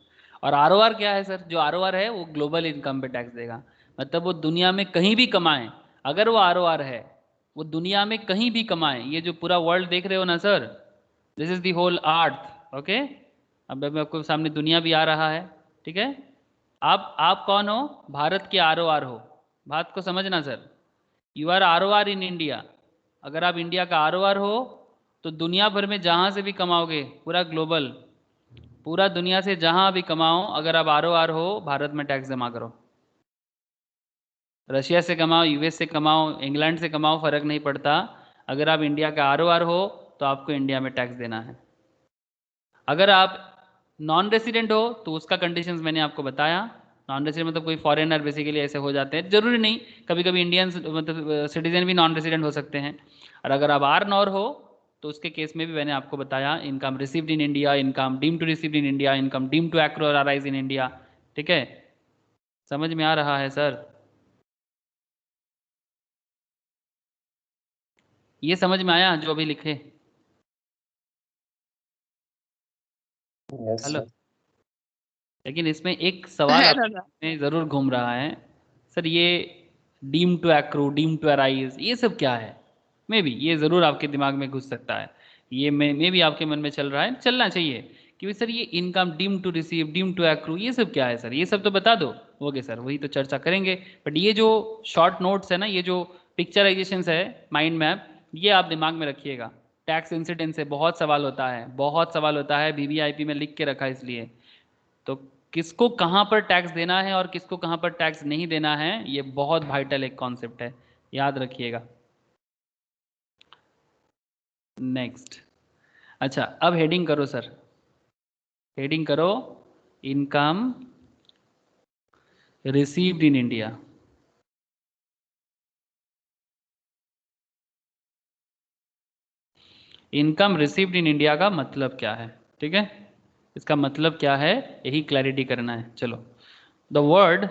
और आरओआर क्या है सर, जो आरओआर है वो ग्लोबल इनकम पे टैक्स देगा, मतलब वो दुनिया में कहीं भी कमाए, अगर वो आरओआर है वो दुनिया में कहीं भी कमाए। ये जो पूरा वर्ल्ड देख रहे हो ना sir, this is the whole earth, okay. अब आपको सामने दुनिया भी आ रहा है, ठीक है। आप कौन हो, भारत के आरओआर हो, बात को समझना sir. You are ROR in India, अगर आप इंडिया का आरओआर हो तो दुनिया भर में जहाँ से भी कमाओगे, पूरा ग्लोबल, पूरा दुनिया से जहाँ भी कमाओ, अगर आप आरओआर हो भारत में टैक्स जमा करो। रशिया से कमाओ, यूएस से कमाओ, इंग्लैंड से कमाओ, फर्क नहीं पड़ता, अगर आप इंडिया का आरओआर हो तो आपको इंडिया में टैक्स देना है। अगर आप नॉन रेसिडेंट हो तो उसका कंडीशंस मैंने आपको बताया। नॉन रेसिडेंट मतलब कोई फॉरेनर बेसिकली ऐसे हो जाते हैं, जरूरी नहीं, कभी कभी इंडियन मतलब सिटीजन भी नॉन रेसिडेंट हो सकते हैं। और अगर आप आर नॉर हो तो उसके केस में भी मैंने आपको बताया, income received in India, income deem to received in India, income deem to accrue और अराइज इन इंडिया। ठीक है, समझ में आ रहा है सर? ये समझ में आया जो अभी लिखे? Yes hello, sir. लेकिन इसमें एक सवाल है आपके दादा। में जरूर घूम रहा है, सर ये deem to accrue, deem to arise, ये सब क्या है? मे बी ये जरूर आपके दिमाग में घुस सकता है, ये मे भी आपके मन में चल रहा है, चलना चाहिए कि भाई सर ये income deem to receive, deem to accrue, ये सब क्या है सर, ये सब तो बता दो। ओके सर, वही तो चर्चा करेंगे। बट ये जो शॉर्ट नोट्स है ना, ये जो पिक्चराइजेशन है, माइंड मैप, ये आप दिमाग में रखिएगा। टैक्स इंसिडेंट से बहुत सवाल होता है, बहुत सवाल होता है, वीवीआईपी में लिख के रखा है इसलिए। तो किसको कहाँ पर टैक्स देना है और किसको कहाँ पर टैक्स नहीं देना है, ये बहुत वाइटल एक कॉन्सेप्ट है, याद रखिएगा। नेक्स्ट, अच्छा अब हेडिंग करो सर, हेडिंग करो income received in India. Income received in India का मतलब क्या है, ठीक है, इसका मतलब क्या है यही क्लैरिटी करना है। चलो, the word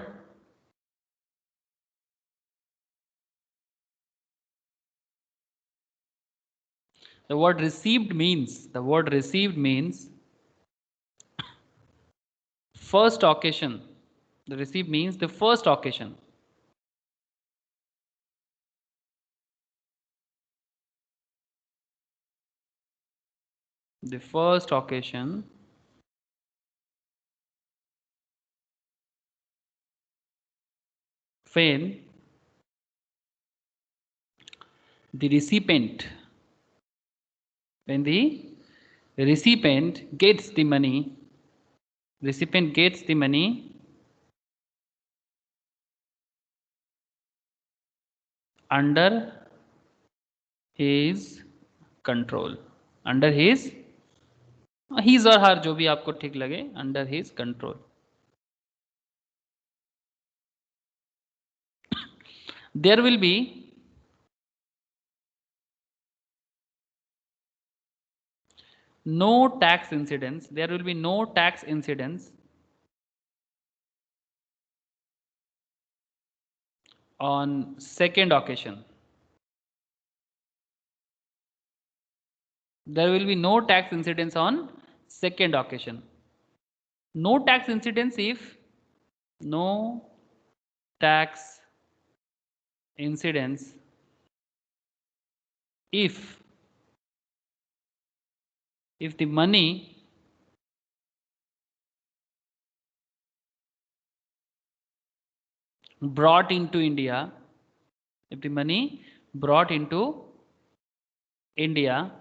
received means, the word received means first occasion. The receive means the first occasion. The first occasion when the recipient, when the recipient gets the money, recipient gets the money under his control, under his or her, जो भी आपको ठीक लगे, under his control. There will be no tax incidents, there will be no tax incidents on second occasion. There will be no tax incidents on second occasion. No tax incidence if no tax incidence if the money brought into India, if the money brought into India,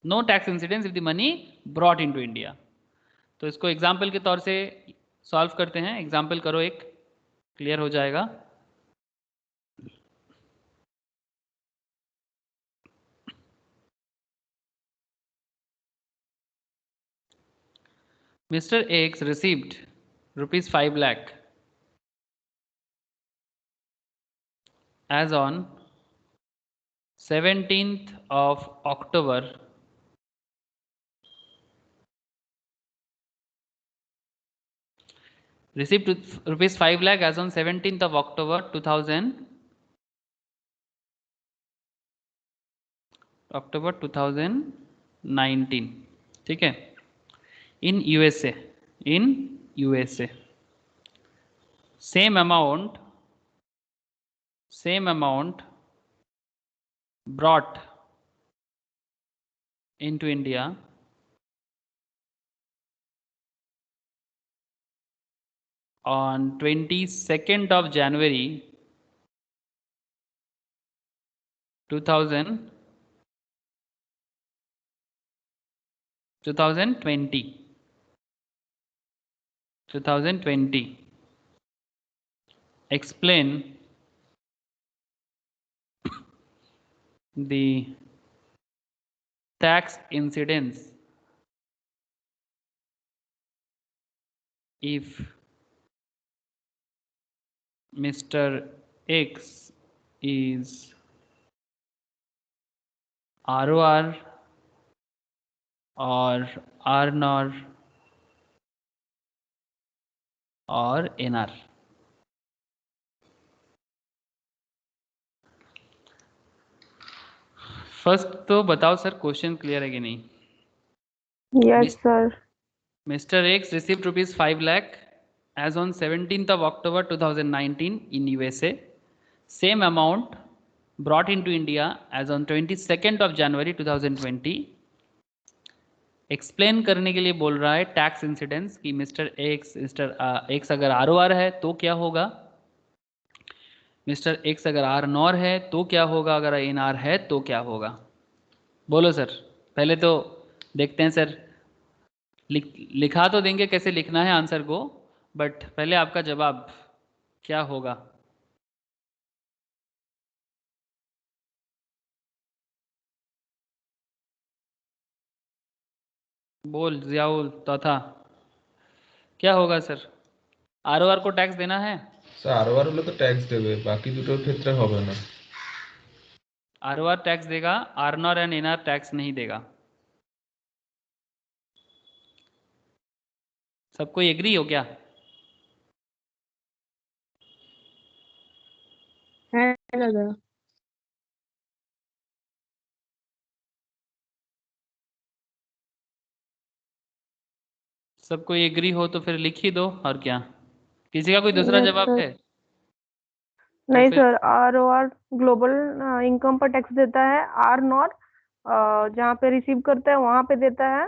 no tax incidence if the money brought into India. तो इसको example के तौर से solve करते हैं. Example करो, एक clear हो जाएगा. Mr. X received rupees 5 lakh as on 17th of October 2019. ठीक है. In USA, same amount brought into India on 22nd of January 2020. Explain the tax incidence if Mr. X is ROR or RNOR और NR. First तो बताओ sir, question clear है कि नहीं? Yes, sir. Mr. X received rupees 5 lakh as on 17th of October 2019 in USA. Same amount brought into India as on 22nd of January 2020. Explain करने के लिए बोल रहा है टैक्स इंसिडेंस कि मिस्टर एक्स अगर ROR है तो क्या होगा, मिस्टर एक्स अगर RNOR है तो क्या होगा, अगर NR है तो क्या होगा. बोलो सर. पहले तो देखते हैं सर, लिखा तो देंगे कैसे लिखना है आंसर को, बट पहले आपका जवाब क्या होगा. बोल जियाउल तथा क्या होगा सर? ROR को टैक्स देना है? স্যার আরওআর হলে তো ট্যাক্স দেবে, বাকি দুটোর ক্ষেত্রে হবে না। ROR टैक्स देगा, RNOR एंड NR टैक्स नहीं देगा. सबको एग्री हो क्या? है दादा. सबको एग्री हो तो फिर लिख ही दो, और क्या. किसी का कोई दूसरा Yes, जवाब sir. है? नहीं फिर- सर, ROR ग्लोबल इनकम पर टैक्स देता है, RNOR जहाँ पे रिसीव करता है वहां पे देता है,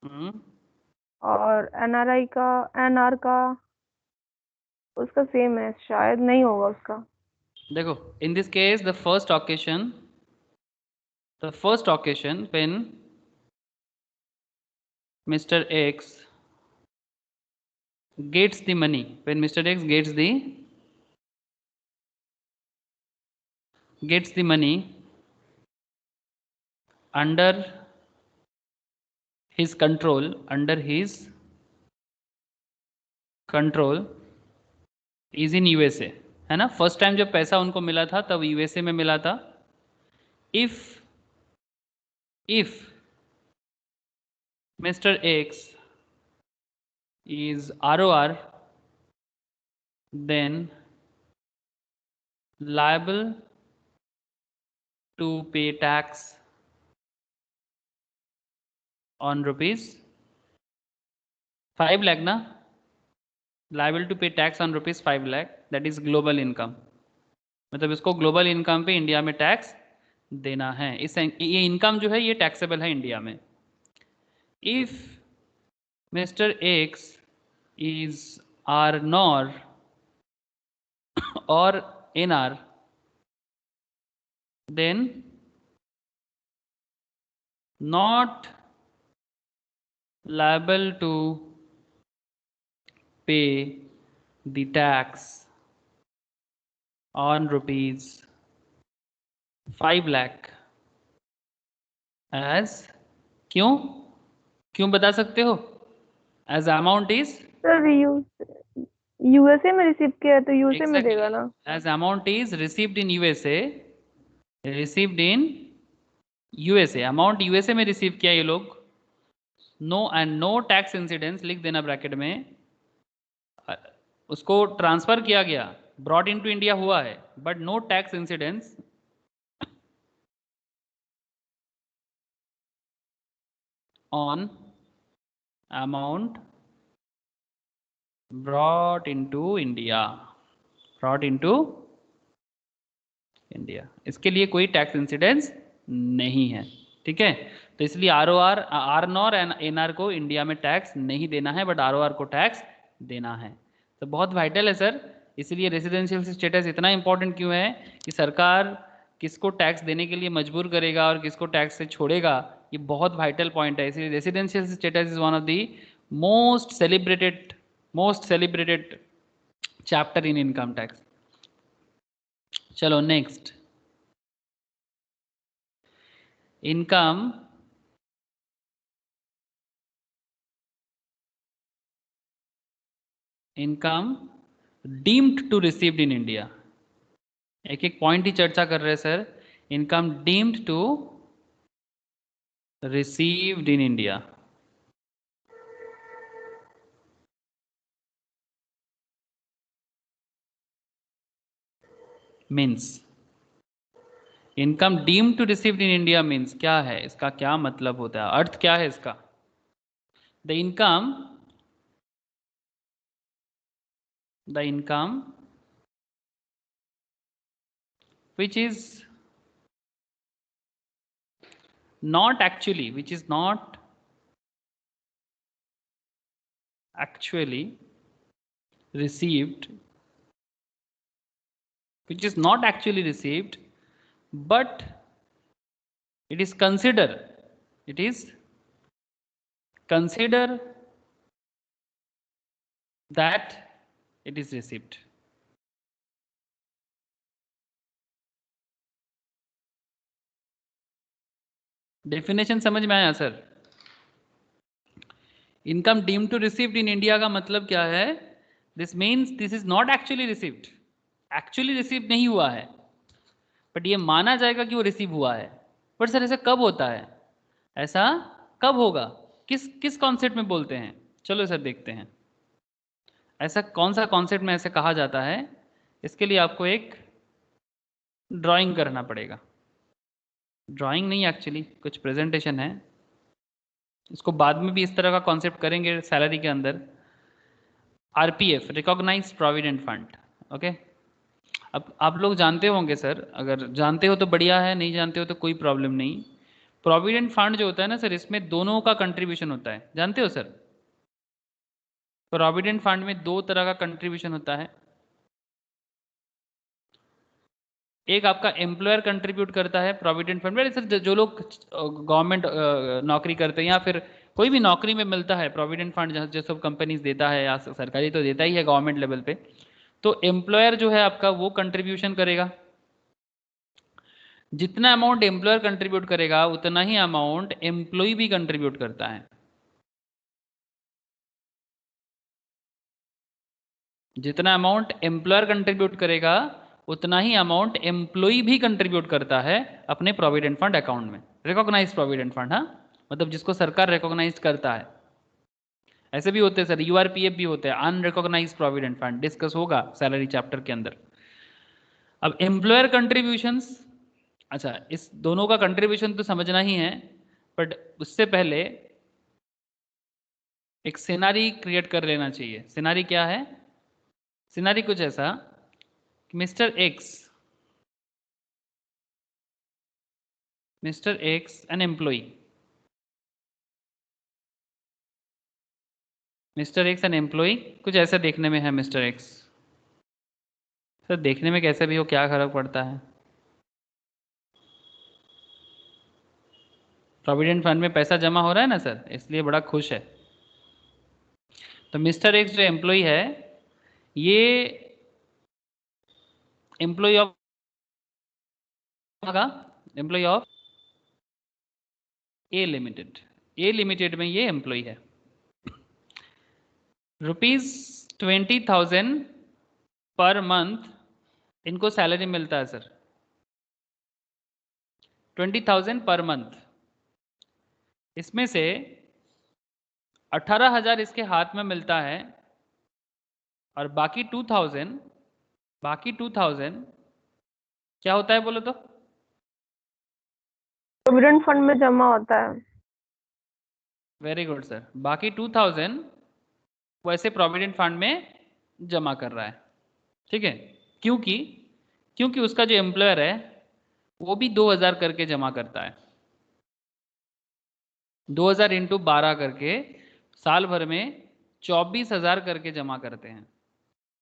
हम्म, और NRI का NR का उसका सेम है, शायद नहीं होगा उसका. देखो, in this case the first occasion when Mr. X gets the money, when Mr. X gets the money under his control is in USA, है ना. फर्स्ट टाइम जब पैसा उनको मिला था तब USA में मिला था. if Mr. X is ROR, then liable to pay tax on rupees 5 lakh ना, liable to pay tax on rupees 5 lakh, that is global income, मतलब इसको ग्लोबल इनकम पे इंडिया में टैक्स देना है। ये इनकम जो है ये टैक्सेबल है इंडिया में। If mister X is R NOR और N R, then not liable to pay the tax on rupees 5 lakh as, क्यों बता सकते हो? as amount is, sir USA में रिसीव किया है तो यूएसए में देगा ना। as amount is received in USA, received in USA, amount USA में रिसीव किया ये लोग, no and no tax incidence लिख देना ब्रैकेट में, उसको ट्रांसफर किया गया, ब्रॉट इनटू इंडिया हुआ है, but no tax incidence on amount brought into India, brought into India, इसके लिए कोई टैक्स इंसिडेंस नहीं है। ठीक है, तो इसलिए R NOR and N R को इंडिया में टैक्स नहीं देना है, बट आर को टैक्स देना है। तो बहुत वाइटल है सर, इसलिए रेसिडेंशियल स्टेटस इतना इंपॉर्टेंट क्यों है कि सरकार किसको टैक्स देने के लिए मजबूर करेगा और किसको टैक्स से छोड़ेगा, ये बहुत वाइटल पॉइंट है। इसलिए residential status is one of the most celebrated chapter in income tax. चलो next, income deemed to received in India. एक एक पॉइंट ही चर्चा कर रहे हैं sir. Income deemed to received in India, means income deemed to received in India means क्या है, इसका क्या मतलब होता है, अर्थ क्या है इसका? The income which is not actually received, but it is consider that it is received। Definition समझ में आया sir? Income deemed to received in India का मतलब क्या है? This means this is not actually received, actually receive नहीं हुआ है, बट ये माना जाएगा कि वो रिसीव हुआ है। बट सर ऐसा कब होता है, ऐसा कब होगा, किस कॉन्सेप्ट में बोलते हैं? चलो सर देखते हैं ऐसा कौन सा कॉन्सेप्ट में ऐसे कहा जाता है। इसके लिए आपको एक ड्राइंग करना पड़ेगा, ड्राइंग नहीं एक्चुअली कुछ प्रेजेंटेशन है, इसको बाद में भी इस तरह का कॉन्सेप्ट करेंगे सैलरी के अंदर। RPF, recognised provident fund, okay. अब आप लोग जानते होंगे सर, अगर जानते हो तो बढ़िया है, नहीं जानते हो तो कोई प्रॉब्लम नहीं। प्रोविडेंट फंड जो होता है ना सर, इसमें दोनों का कंट्रीब्यूशन होता है, जानते हो सर? प्रोविडेंट फंड में दो तरह का कंट्रीब्यूशन होता है, एक आपका एम्प्लॉयर कंट्रीब्यूट करता है प्रोविडेंट फंड में। सर जो लोग गवर्नमेंट नौकरी करते हैं या फिर कोई भी नौकरी में मिलता है प्रोविडेंट फंड, जो सब कंपनीज देता है या सरकारी तो देता ही है गवर्नमेंट लेवल पे, तो एम्प्लॉयर जो है आपका वो कंट्रीब्यूशन करेगा। जितना अमाउंट एम्प्लॉयर कंट्रीब्यूट करेगा उतना ही अमाउंट एम्प्लॉय भी कंट्रीब्यूट करता है। जितना अमाउंट एम्प्लॉयर कंट्रीब्यूट करेगा उतना ही अमाउंट एम्प्लॉय भी कंट्रीब्यूट करता है अपने प्रोविडेंट फंड अकाउंट में। रिकॉग्नाइज प्रोविडेंट फंड, हाँ, मतलब जिसको सरकार रिकॉग्नाइज करता है। ऐसे भी होते हैं सर, यूआरपीएफ भी होते हैं, अनरिकॉग्नाइज प्रोविडेंट फंड, डिस्कस होगा सैलरी चैप्टर के अंदर। अब एम्प्लॉयर कंट्रीब्यूशंस, अच्छा इस दोनों का कंट्रीब्यूशन तो समझना ही है, बट उससे पहले एक सिनारी क्रिएट कर लेना चाहिए। सिनारी क्या है? सिनारी कुछ ऐसा, mister X an employee, mister X an employee कुछ ऐसा देखने में है मिस्टर एक्स। सर देखने में कैसे भी हो, क्या फर्क पड़ता है? प्रोविडेंट फंड में पैसा जमा हो रहा है ना सर, इसलिए बड़ा खुश है। तो मिस्टर एक्स जो एम्प्लॉय है, ये employee of A limited, A limited में ये एम्प्लॉय है। ₹20,000 पर मंथ इनको सैलरी मिलता है सर, 20,000 पर मंथ। इसमें से 18,000 इसके हाथ में मिलता है और बाकी 2,000 क्या होता है बोलो तो? प्रोविडेंट फंड में जमा होता है। Very good sir. बाकी 2,000 वो ऐसे प्रोविडेंट फंड में जमा कर रहा है, ठीक है। क्योंकि उसका जो एम्प्लॉयर है वो भी 2,000 करके जमा करता है, 2,000 इंटू 12 करके साल भर में 24,000 करके जमा करते हैं।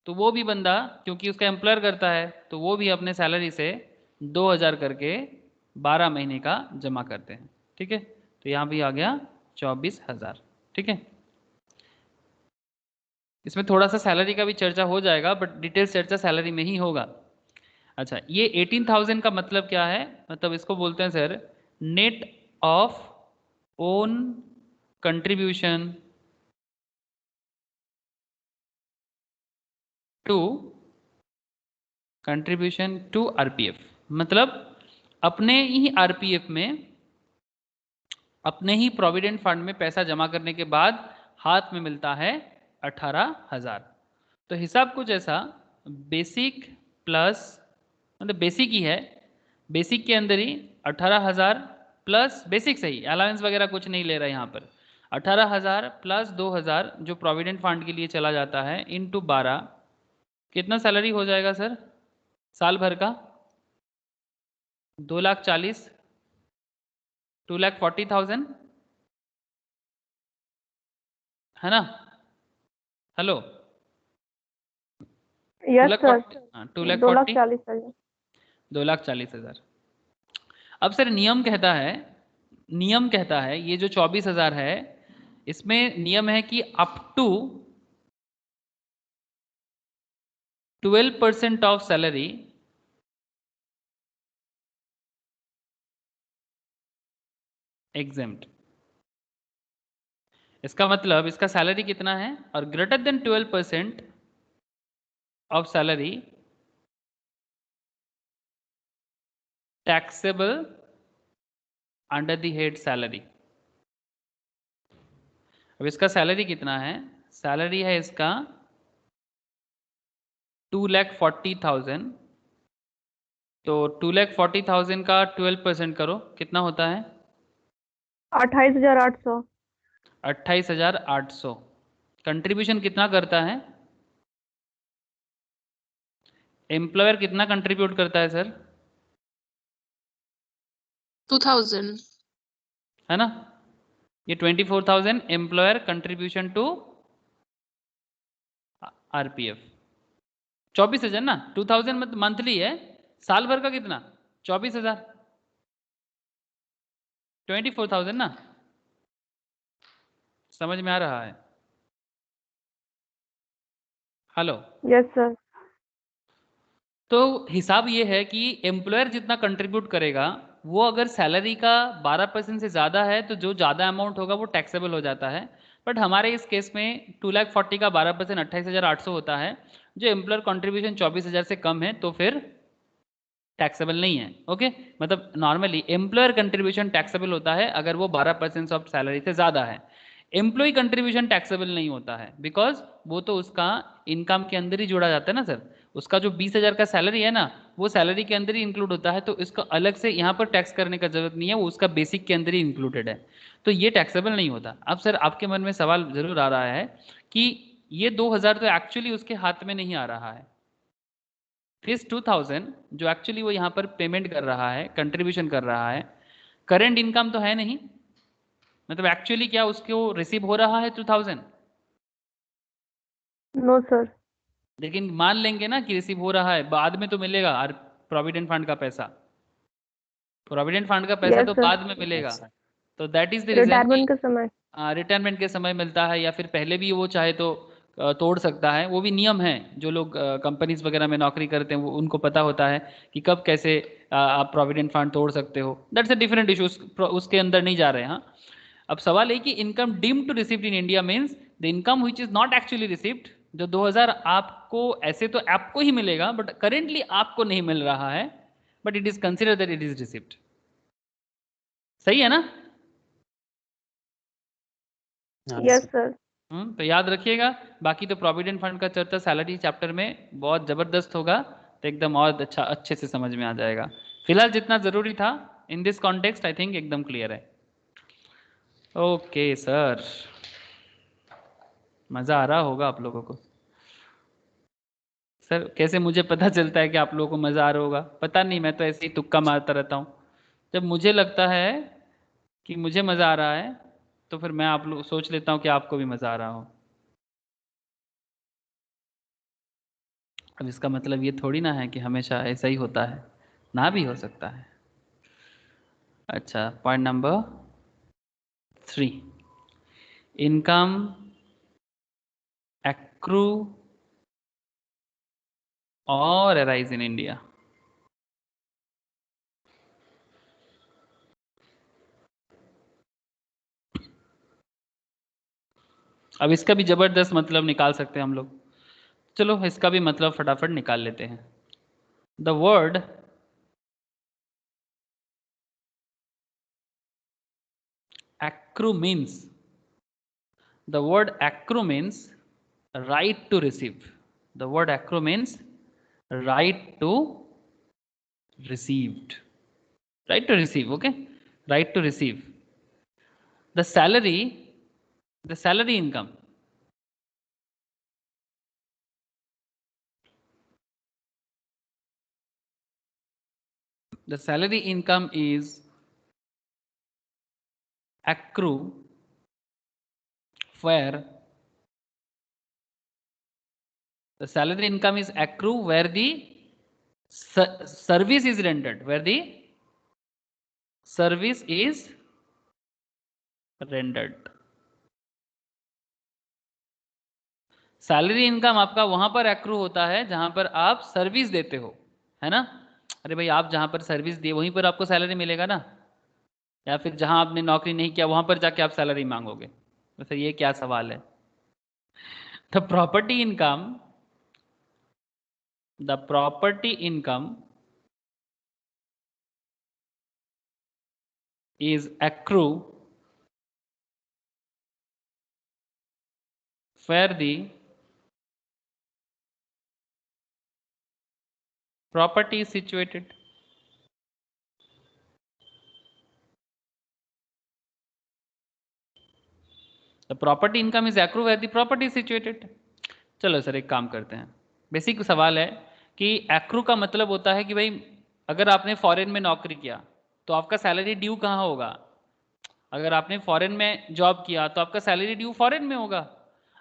तो वो भी बंदा क्योंकि उसका एम्प्लॉयर करता है तो वो भी अपने सैलरी से 2,000 करके 12 महीने का जमा करते हैं, ठीक है। तो यहाँ भी आ गया 24,000, ठीक है। इसमें थोड़ा सा सैलरी का भी चर्चा हो जाएगा, बट डिटेल चर्चा सैलरी में ही होगा। अच्छा, ये 18,000 का मतलब क्या है? मतलब इसको बोलते हैं sir net of own contribution to RPF. मतलब अपने ही आरपीएफ में, अपने ही प्रोविडेंट फंड में पैसा जमा करने के बाद हाथ में मिलता है 18,000। तो हिसाब कुछ ऐसा, बेसिक प्लस, मतलब बेसिक ही है, बेसिक के अंदर ही 18,000 प्लस बेसिक, सही अलाउंस वगैरह कुछ नहीं ले रहा यहाँ पर, 18,000 प्लस 2,000 जो प्रोविडेंट फंड के लिए चला जाता है इनटू 12, कितना सैलरी हो जाएगा सर साल भर का? 2,40,000, 2,40,000 है ना? Hello, yes sir, 2,40,000, 2,40,000। अब सर नियम कहता है ये जो 24,000 है, इसमें नियम है कि up to 12% of salary exempt. इसका मतलब इसका सैलरी कितना है, और greater than 12% of salary taxable under the head salary. अब इसका सैलरी कितना है? सैलरी है इसका 2,40,000। तो 2,40,000 का 12% करो, कितना होता है? 28,800। 28,800। कंट्रीब्यूशन कितना करता है एम्प्लॉयर? कितना कंट्रीब्यूट करता है सर? 2,000। है ना? ये 24,000 एम्प्लॉयर कंट्रीब्यूशन टू आरपीएफ। 24,000 ना, 2,000 मतलब मंथली है, साल भर का कितना? 24,000, 24,000 ना। समझ में आ रहा है? Hello, yes sir. तो हिसाब ये है कि एम्प्लॉयर जितना कंट्रीब्यूट करेगा, वो अगर सैलरी का 12% से ज़्यादा है तो जो ज़्यादा अमाउंट होगा वो टैक्सेबल हो जाता है। बट हमारे इस केस में 2,40,000 का 12% 28,800 होता है। जो एम्प्लॉयर कंट्रीब्यूशन 24,000 से कम है तो फिर टैक्सेबल नहीं है। ओके, मतलब नॉर्मली एम्प्लॉयर कंट्रीब्यूशन टैक्सेबल होता है अगर वो 12% ऑफ सैलरी से ज़्यादा है। एम्प्लॉय कंट्रीब्यूशन टैक्सेबल नहीं होता है, बिकॉज वो तो उसका इनकम के अंदर ही जोड़ा जाता है ना सर, उसका जो 20,000 का सैलरी है ना, वो सैलरी के अंदर ही इंक्लूड होता है, तो इसका अलग से यहाँ पर टैक्स करने का जरूरत नहीं है, वो उसका बेसिक के अंदर ही इंक्लूडेड है, तो ये टैक्सेबल नहीं होता। अब सर आपके मन में सवाल जरूर आ रहा है कि ये 2,000 तो एक्चुअली उसके हाथ में नहीं आ रहा है, फिर 2,000 जो एक्चुअली वो यहाँ पर पेमेंट कर रहा है, कंट्रीब्यूशन कर रहा है, करंट इनकम तो है नहीं, मतलब एक्चुअली क्या उसको रिसीव हो रहा है 2,000? No sir. लेकिन मान लेंगे ना कि रिसीव हो रहा है, बाद में तो मिलेगा प्रोविडेंट फंड का पैसा, प्रोविडेंट फंड का पैसा यस तो सर, बाद में मिलेगा, Yes, sir. तो that is the reason retirement के समय। रिटायरमेंट के समय मिलता है, या फिर पहले भी वो चाहे तो तोड़ सकता है, वो भी नियम है, जो लोग कंपनीज वगैरह में नौकरी करते हैं वो उनको पता होता है कि कब कैसे आप प्रोविडेंट फंड तोड़ सकते हो, दैट्स अ डिफरेंट इशू, उसके अंदर नहीं जा रहे हैं। हाँ, अब सवाल है कि income deemed to received in India means the income which is not actually received, जो 2,000 आपको ऐसे तो आपको ही मिलेगा बट करेंटली आपको नहीं मिल रहा है, but it is consider that it is received. सही है ना? हाँ यस sir. सर। तो याद रखिएगा, बाकी तो प्रोविडेंट फंड का चर्चा सैलरी चैप्टर में बहुत जबरदस्त होगा, तो एकदम और अच्छा अच्छे से समझ में आ जाएगा। फिलहाल जितना जरूरी था in this context I think एकदम क्लियर है। ओके सर, मजा आ रहा होगा आप लोगों को। सर कैसे मुझे पता चलता है कि आप लोगों को मजा आ रहा होगा? पता नहीं, मैं तो ऐसे ही तुक्का मारता रहता हूँ। जब मुझे लगता है कि मुझे मजा आ रहा है तो फिर मैं आप लोग सोच लेता हूँ कि आपको भी मजा आ रहा हो। अब इसका मतलब ये थोड़ी ना है कि हमेशा ऐसा ही होता है, ना भी हो सकता है। अच्छा, पॉइंट नंबर 3, इनकम एक्रू और अराइज इन इंडिया। अब इसका भी जबरदस्त मतलब निकाल सकते हैं हम लोग, चलो इसका भी मतलब फटाफट निकाल लेते हैं। The word accrue means, the word accrue means right to receive, the word accrue means right to received, right to receive, okay, right to receive the salary, the salary income, the salary income is accrue where the salary income is accrue where the service is rendered, where the service is rendered। Salary income आपका वहां पर accrue होता है जहां पर आप service देते हो, है ना? अरे भाई आप जहां पर सर्विस दिए वहीं पर आपको सैलरी मिलेगा ना, या फिर जहां आपने नौकरी नहीं किया वहां पर जाके आप सैलरी मांगोगे? तो फिर ये क्या सवाल है? The property income, the property income is accrue where the property is situated। The property income is accrue where the property is situated। चलो सर एक काम करते हैं, बेसिक सवाल है कि एक्रू का मतलब होता है कि भाई अगर आपने फॉरेन में नौकरी किया तो आपका सैलरी ड्यू कहाँ होगा? अगर आपने फॉरेन में जॉब किया तो आपका सैलरी ड्यू फॉरेन में होगा।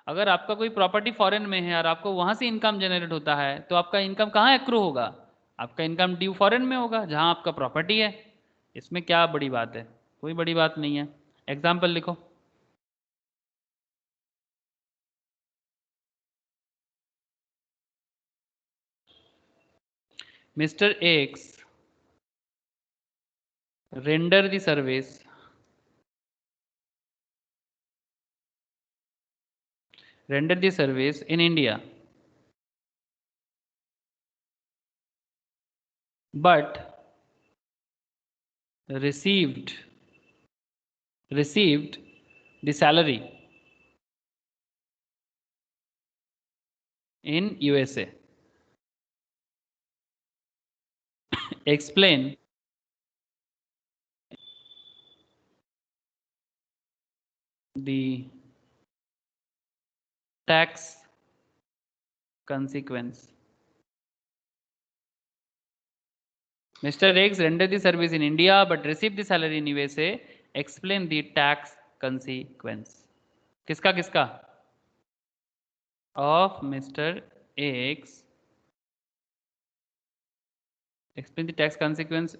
अगर आपका कोई प्रॉपर्टी फॉरेन में है और आपको वहां से इनकम जनरेट होता है तो आपका इनकम कहाँ एक्रू होगा? आपका इनकम ड्यू फॉरेन में होगा जहां आपका प्रॉपर्टी है। इसमें क्या बड़ी बात है? कोई बड़ी बात नहीं है। एग्जाम्पल लिखो। Mr. X render the service in India, but received the salary in USA। Explain the tax consequence. Mr. X rendered the service in India but received the salary in USA. Explain the tax consequence. किसका किसका? Of Mr. X. Explain the tax consequence.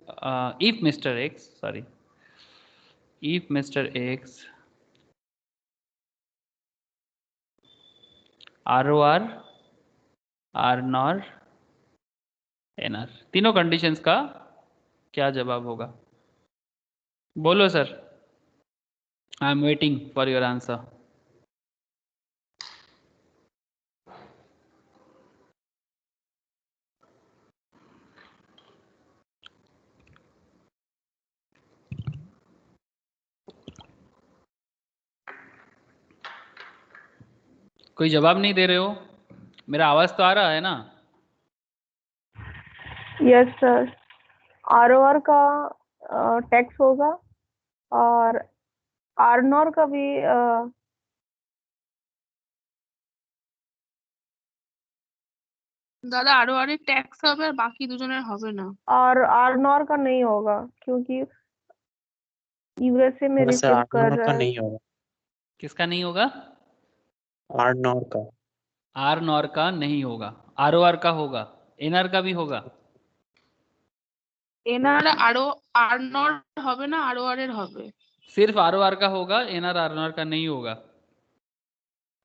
If Mr. X, sorry. If Mr. X ROR, RNOR, NR तीनों conditions का क्या जवाब होगा? बोलो sir. I am waiting for your answer. कोई जवाब नहीं दे रहे हो? मेरा आवाज तो आ रहा है ना? यस सर, आरओआर का टैक्स होगा और आरनॉर का भी দাদা আরো অনেক ট্যাক্স হবে আর বাকি দুজনের হবে না। और आरनॉर का नहीं होगा क्योंकि यूएसए में वैसे रिसीव कर आर रहा का है। नहीं होगा, किसका नहीं होगा? आर नॉर का। आर नॉर का नहीं होगा, आरओआर का होगा, एनआर का भी होगा। এনার আরো আর নট হবে না, আরো আর এর হবে। सिर्फ आरओआर का होगा, एनआर आरनॉर का नहीं होगा।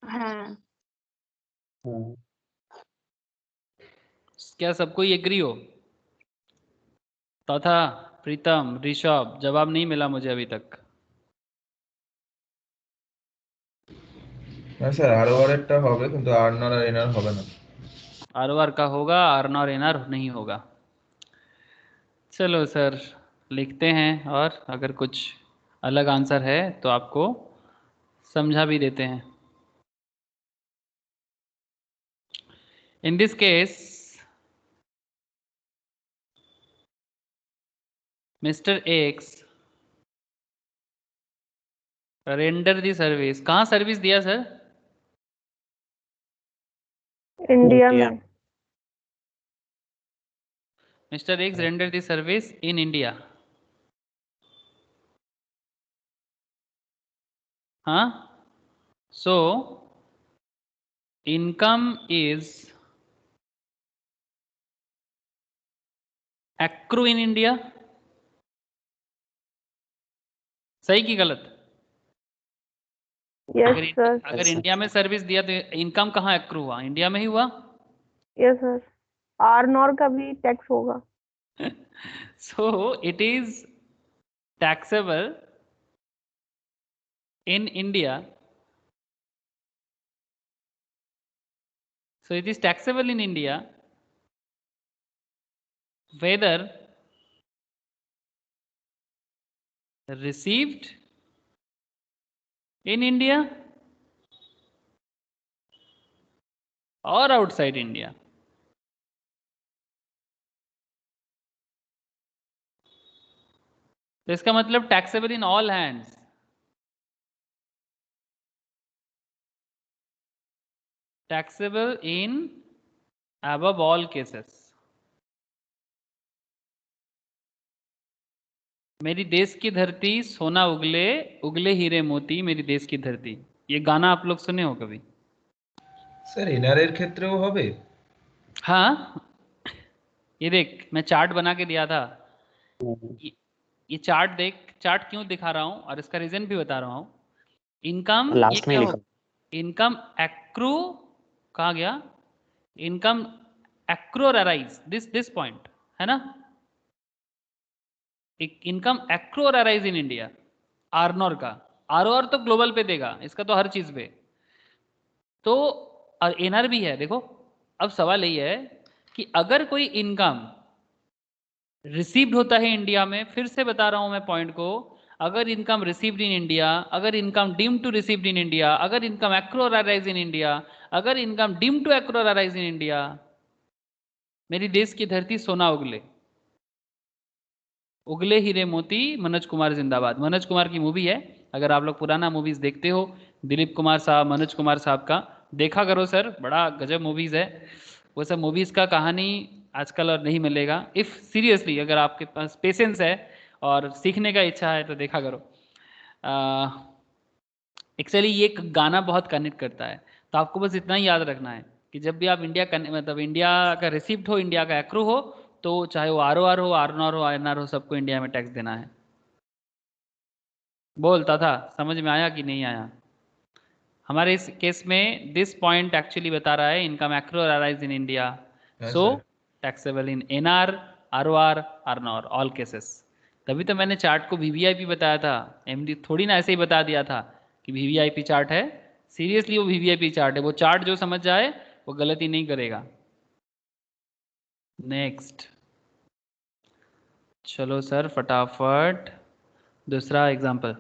হ্যাঁ हाँ, क्या सबको एग्री हो? तथा प्रीतम, ऋषभ, जवाब नहीं मिला मुझे अभी तक। না স্যার আরো আরেকটা হবে কিন্তু আর্নার আর এনার হবে না। आरओआर का होगा, आरनॉर एनआर नहीं होगा। चलो सर लिखते हैं और अगर कुछ अलग आंसर है तो आपको समझा भी देते हैं। In this case, Mr. X render the service। कहाँ सर्विस दिया सर? India India. में। Mr. X render the service in India। हाँ, so income is accrue in India। सही की गलत? Yes sir. अगर इंडिया में सर्विस दिया तो इनकम कहाँ एक्रू हुआ? इंडिया में ही हुआ। यस सर, आरनॉर का भी टैक्स होगा। So it is taxable in India। So it is taxable in India whether received in India or outside India। तो इसका मतलब taxable in all hands. Taxable in above all cases। मेरी देश की धरती सोना उगले, उगले हीरे मोती मेरी देश की धरती। ये गाना आप लोग सुने हो कभी? স্যার এনারের ক্ষেত্রেও হবে? हाँ, ये देख मैं चार्ट बना के दिया था। ये चार्ट देख, चार्ट क्यों दिखा रहा हूँ और इसका रीजन भी बता रहा हूँ। इनकम ये लास्ट में क्या लिखा। हो? इनकम एक्रू कहा गया, इनकम एक्रू और अराइज, दिस पॉइंट है ना। इनकम एक्रू और अराइज इन इंडिया। आरनॉर का, आरओआर तो ग्लोबल पे देगा, इसका तो हर चीज पे। तो और एनआर भी है। देखो अब सवाल यही है कि अगर कोई इनकम रिसीव्ड होता है इंडिया में, फिर से बता रहा हूं मैं पॉइंट को, अगर इनकम रिसीव्ड इन इंडिया, अगर income deem to received in India, अगर इनकम एक्रू और अराइज इन इंडिया, अगर इनकम डीम टू एक्रू और अराइज इन इंडिया, मेरी देश की धरती सोना उगले। उगले हीरे मोती, मनोज कुमार जिंदाबाद। मनोज कुमार की मूवी है, अगर आप लोग पुराना मूवीज देखते हो, दिलीप कुमार साहब, मनोज कुमार साहब का, देखा करो सर, बड़ा गजब मूवीज है वो सब। मूवीज का कहानी आजकल और नहीं मिलेगा। इफ सीरियसली अगर आपके पास पेशेंस है और सीखने का इच्छा है तो देखा करो। एक्चुअली ये गाना बहुत कनेक्ट करता है, तो आपको बस इतना ही याद रखना है कि जब भी आप इंडिया मतलब इंडिया का रिसिप्ट हो, इंडिया का एक्रू हो, तो चाहे वो ROR हो, आरनॉर हो, INR हो, सबको इंडिया में टैक्स देना है। बोलता था, समझ में आया कि नहीं आया? हमारे इस केस में दिस पॉइंट एक्चुअली बता रहा है income accrue arise in India, so taxable in NR, ROR, RNOR, all cases. तभी तो मैंने चार्ट को VVIP बताया था, MD थोड़ी ना ऐसे ही बता दिया था कि VVIP चार्ट है। सीरियसली वो VVIP चार्ट है, वो चार्ट जो समझ जाए वो गलती नहीं करेगा। नेक्स्ट, चलो सर फटाफट दूसरा example.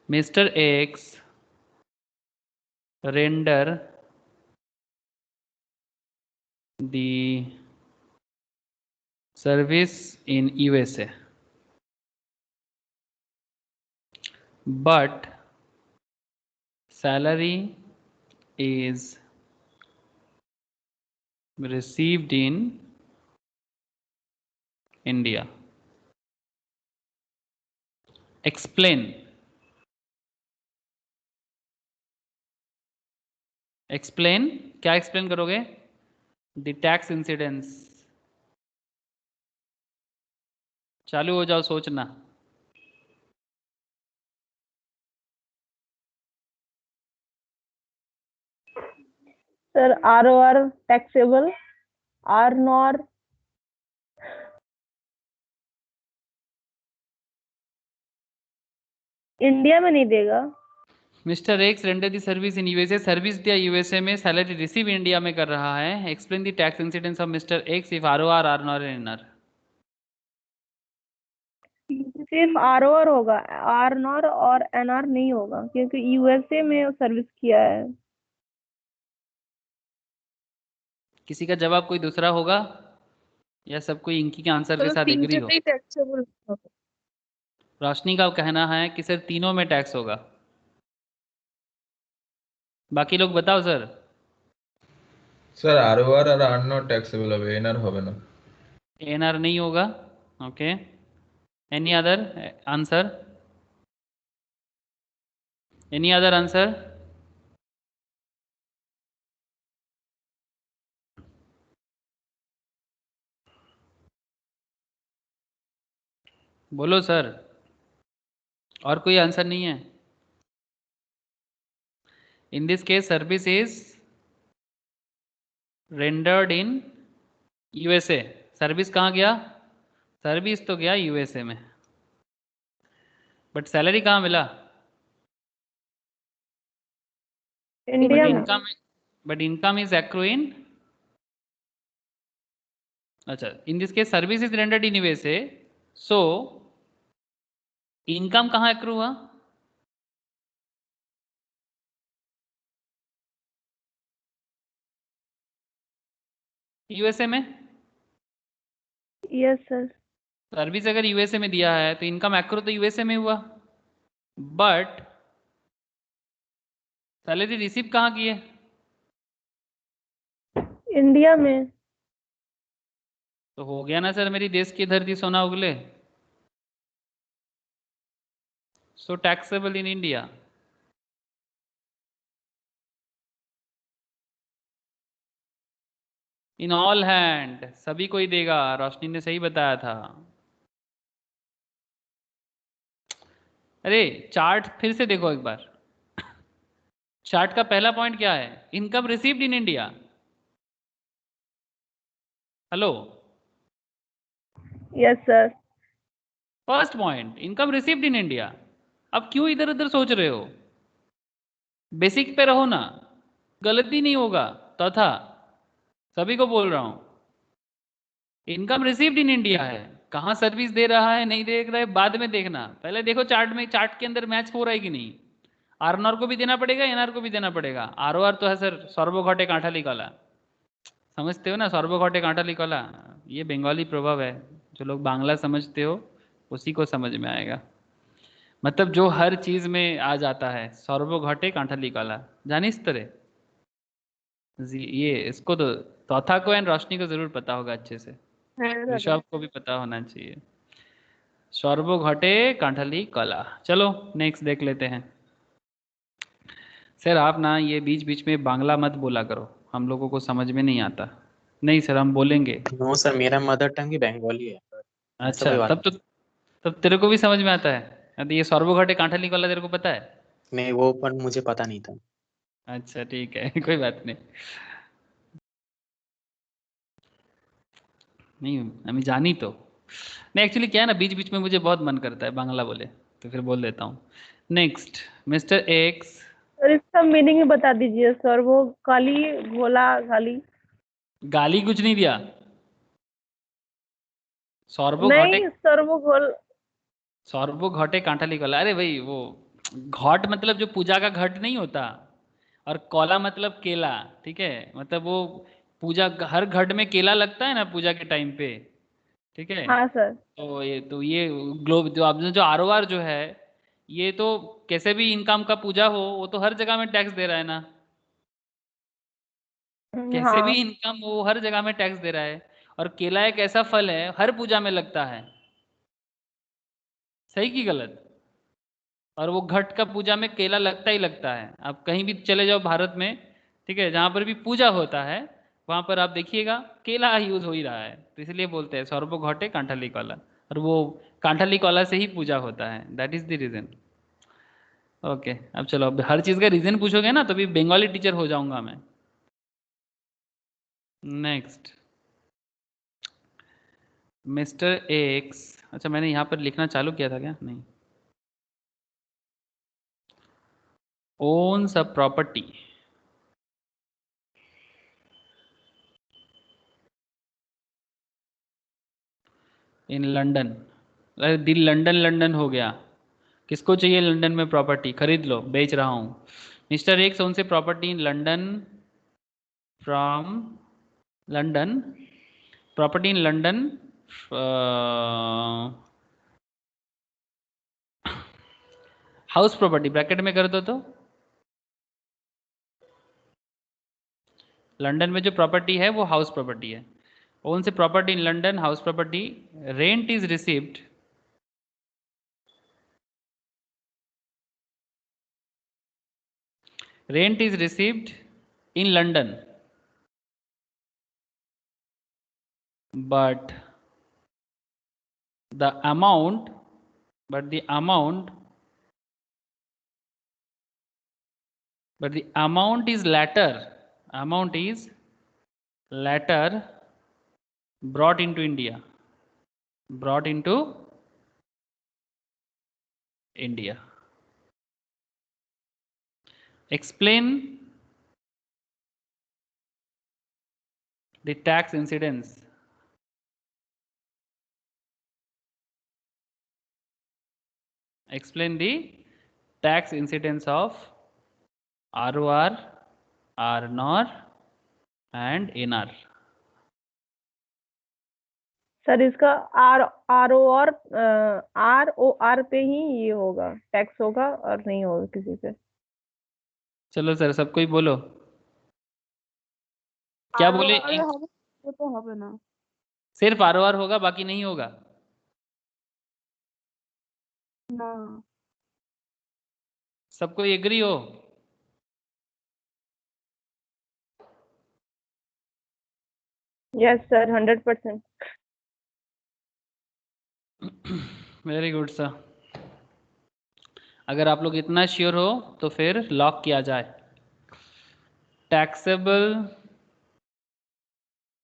Mr. X render the service in USA, but salary is received in India. Explain. Explain, क्या explain करोगे? The tax incidence. चालू हो जाओ सोचना। Sir ROR taxable, RNOR India में नहीं देगा। Mister X render the service in USA, service दिया यूएसए में, सैलरी रिसीव इंडिया में कर रहा है। Explain the tax incidence of mister X if ROR, RNOR, NR. सिर्फ ROR होगा, आरनॉर और NR नहीं होगा, क्योंकि USA में सर्विस किया है। किसी का जवाब कोई दूसरा होगा या सब कोई इंकी के आंसर के तो साथ तीन एग्री हो? जगह ही टैक्सेबल होगा। रोशनी का कहना है कि सर तीनों में टैक्स होगा। बाकी लोग बताओ सर। স্যার ROR আর আর্নর ট্যাক্সেবল হবে, এনআর হবে না। एनआर नहीं होगा। Okay, any other answer? Any other answer? बोलो सर, और कोई आंसर नहीं है? इन this case service is rendered in USA। Service कहाँ गया? सर्विस तो गया USA में, बट सैलरी कहाँ मिला? इंडिया में। Income, but income is accrue in, अच्छा, in this case service is rendered in USA, so income कहाँ एक्रू हुआ? USA में। Yes sir. सर्विस अगर USA में दिया है तो इनकम एक्रू तो USA में हुआ, बट सैलरी रिसीव कहाँ की है? इंडिया में। तो हो गया ना सर, मेरी देश की धरती सोना उगले, so taxable in India. In all hand, सभी कोई देगा, रोशनी ने सही बताया था। अरे चार्ट फिर से देखो एक बार। चार्ट का पहला पॉइंट क्या है? Income received in India. Hello, yes sir. First point income received in India. अब क्यों इधर उधर सोच रहे हो? बेसिक पे रहो ना, गलती नहीं होगा। तथा सभी को बोल रहा हूं, इनकम रिसीव्ड इन इंडिया है, कहां सर्विस दे रहा है नहीं देख रहा है बाद में देखना, पहले देखो चार्ट में, चार्ट के अंदर मैच हो रहा है कि नहीं। आरनॉर को भी देना पड़ेगा, एनआर को भी देना पड़ेगा। ROR तो है सर, सर्वो घटे कांठा निकाला। समझते हो ना, सर्वघटे कांटाली कला, ये बंगाली प्रभाव है। जो लोग बांग्ला समझते हो उसी को समझ में आएगा। मतलब जो हर चीज में आ जाता है, सर्वघटे कांटाली कला, जानिस तरह ये इसको तो तौथा को एंड रोशनी को जरूर पता होगा अच्छे से, हाँ दादा। ऋषभ को भी पता होना चाहिए। सर्वघटे कांठाली कला। चलो नेक्स्ट देख लेते हैं। सर आप ना ये बीच बीच में बांग्ला मत बोला करो, हम लोगों को समझ में नहीं आता। नहीं सर हम बोलेंगे। नो सर, मेरा मदर टंग ही बंगाली है। ऐसा अच्छा कोई बात तब तेरे को भी समझ में आता है। तो ये सर्वघटे कांठाली कला तेरे को पता है? नहीं, वो पर मुझे पता नहीं था। अच्छा ठीक है कोई बात नहीं। नहीं हमें जानी तो नहीं, एक्चुअली क्या है ना, बीच बीच में मुझे बहुत मन करता है बांग्ला बोले, तो फिर बोल देता हूँ। Next mister x. सर इसका मीनिंग ही बता दीजिए सर, वो काली घोला गाली। गाली कुछ नहीं दिया। सर्वघटे, नहीं सर वो घोल। सर्वघटे कांठाली कला, अरे भाई वो घट मतलब जो पूजा का घट नहीं होता, और कौला मतलब केला, ठीक है, मतलब वो पूजा हर घट में केला लगता है ना पूजा के टाइम पे, ठीक है। हाँ सर। तो ये ग्लोब जो आपने जो आरओआर जो है, ये तो कैसे भी इनकम का पूजा हो वो तो हर जगह में टैक्स दे रहा है ना, कैसे भी हाँ इनकम वो हर जगह में टैक्स दे रहा है। और केला एक ऐसा फल है हर पूजा में लगता है, सही की गलत? और वो घट का पूजा में केला लगता ही लगता है। आप कहीं भी चले जाओ भारत में, ठीक है, जहाँ पर भी पूजा होता है वहाँ पर आप देखिएगा केला यूज हो ही रहा है। तो इसलिए बोलते हैं सर्वो घटे कांठाली कला, और वो कांठाली कला से ही पूजा होता है, that is the reason. Okay अब चलो, अब हर चीज़ का रीजन पूछोगे ना तो भी बंगाली टीचर हो जाऊंगा मैं। Next mister x. अच्छा मैंने यहाँ पर लिखना चालू किया था क्या? नहीं। owns a property in London. अरे दिल लंदन लंदन हो गया। किसको चाहिए लंदन में प्रॉपर्टी? खरीद लो, बेच रहा हूँ। मिस्टर एक्स ओन से property in London from London, property in London, house property bracket में कर दो तो, लंदन में जो प्रॉपर्टी है वो हाउस प्रॉपर्टी है। ओन से property in London, house property, rent is received, rent is received in London, but the amount, but the amount, but the amount is later, amount is later brought into India, brought into India. Explain the tax incidence. Explain the tax incidence of ROR, RNOR and NR. Sir इसका ROR पे ही ये होगा, tax होगा और नहीं होगा किसी पे। चलो सर सबको ही बोलो, क्या बोले? আরো হবে, ও তো হবে না। सिर्फ ROR होगा बाकी नहीं होगा? না सबको एग्री हो? Yes sir 100%। Very good sir. अगर आप लोग इतना श्योर हो तो फिर लॉक किया जाए। Taxable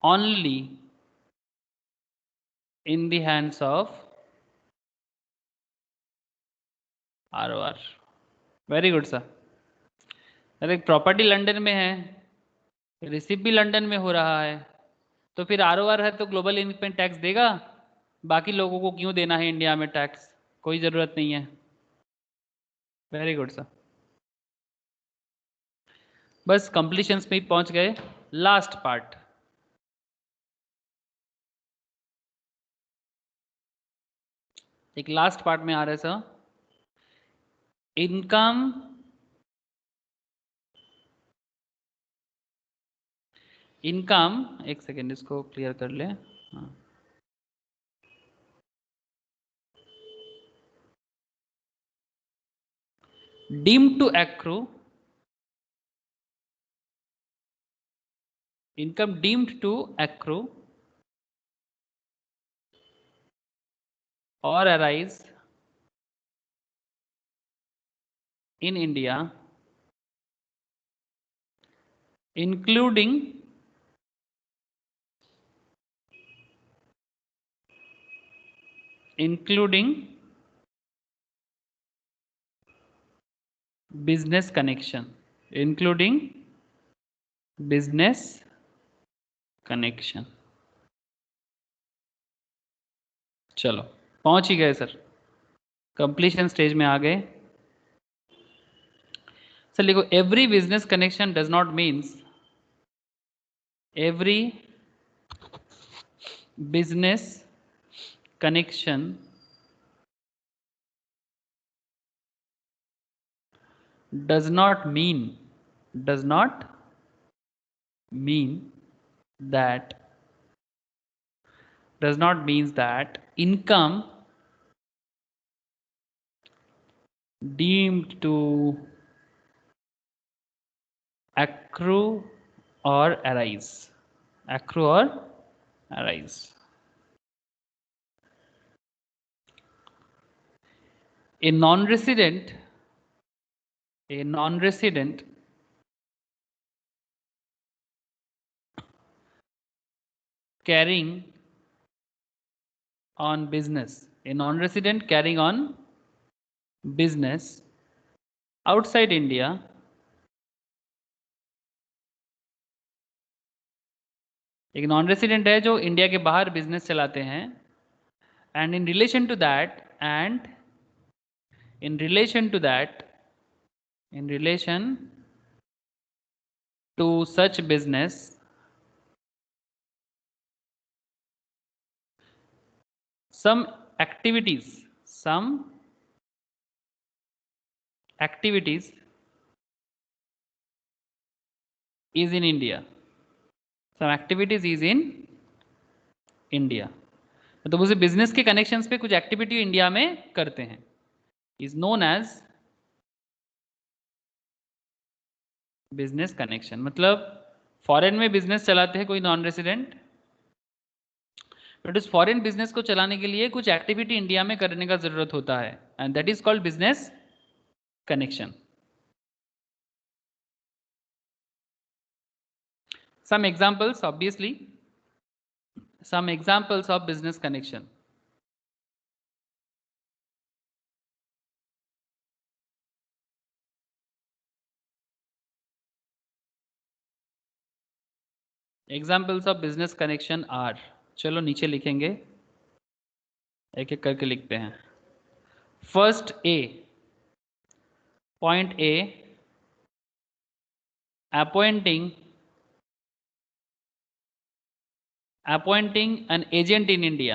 only in the hands of ROR। Very good sir. अरे प्रॉपर्टी लंदन में है, रिसिप्ट भी लंदन में हो रहा है, तो फिर ROR है तो ग्लोबल इनकम टैक्स देगा। बाकी लोगों को क्यों देना है इंडिया में टैक्स? कोई ज़रूरत नहीं है। Very good sir. बस कंप्लीशंस में ही पहुंच गए। लास्ट पार्ट, एक लास्ट पार्ट में आ रहा है सर, इनकम एक सेकेंड इसको क्लियर कर ले। हाँ, deemed to accrue, income deemed to accrue or arise in India, including business connection, including business connection। चलो पहुंच ही गए सर, कंप्लीशन स्टेज में आ गए। सर लिखो, every business connection does not means, every business connection does not mean that income deemed to accrue or arise, a non-resident carrying on business, outside India एक non resident है जो India के बाहर business चलाते हैं, and in relation to such business some activities is in India, मतलब उसे business के कनेक्शंस पे कुछ एक्टिविटी इंडिया में करते हैं, is known as business connection. मतलब फॉरेन में बिजनेस चलाते हैं कोई नॉन रेसिडेंट, बट उस फॉरेन बिजनेस को चलाने के लिए कुछ एक्टिविटी इंडिया में करने का जरूरत होता है, and that is called business connection. Some examples, obviously, some examples of business connection. Examples of business connection are, चलो नीचे लिखेंगे, एक एक करके लिखते हैं। First A, point A, appointing an agent in India.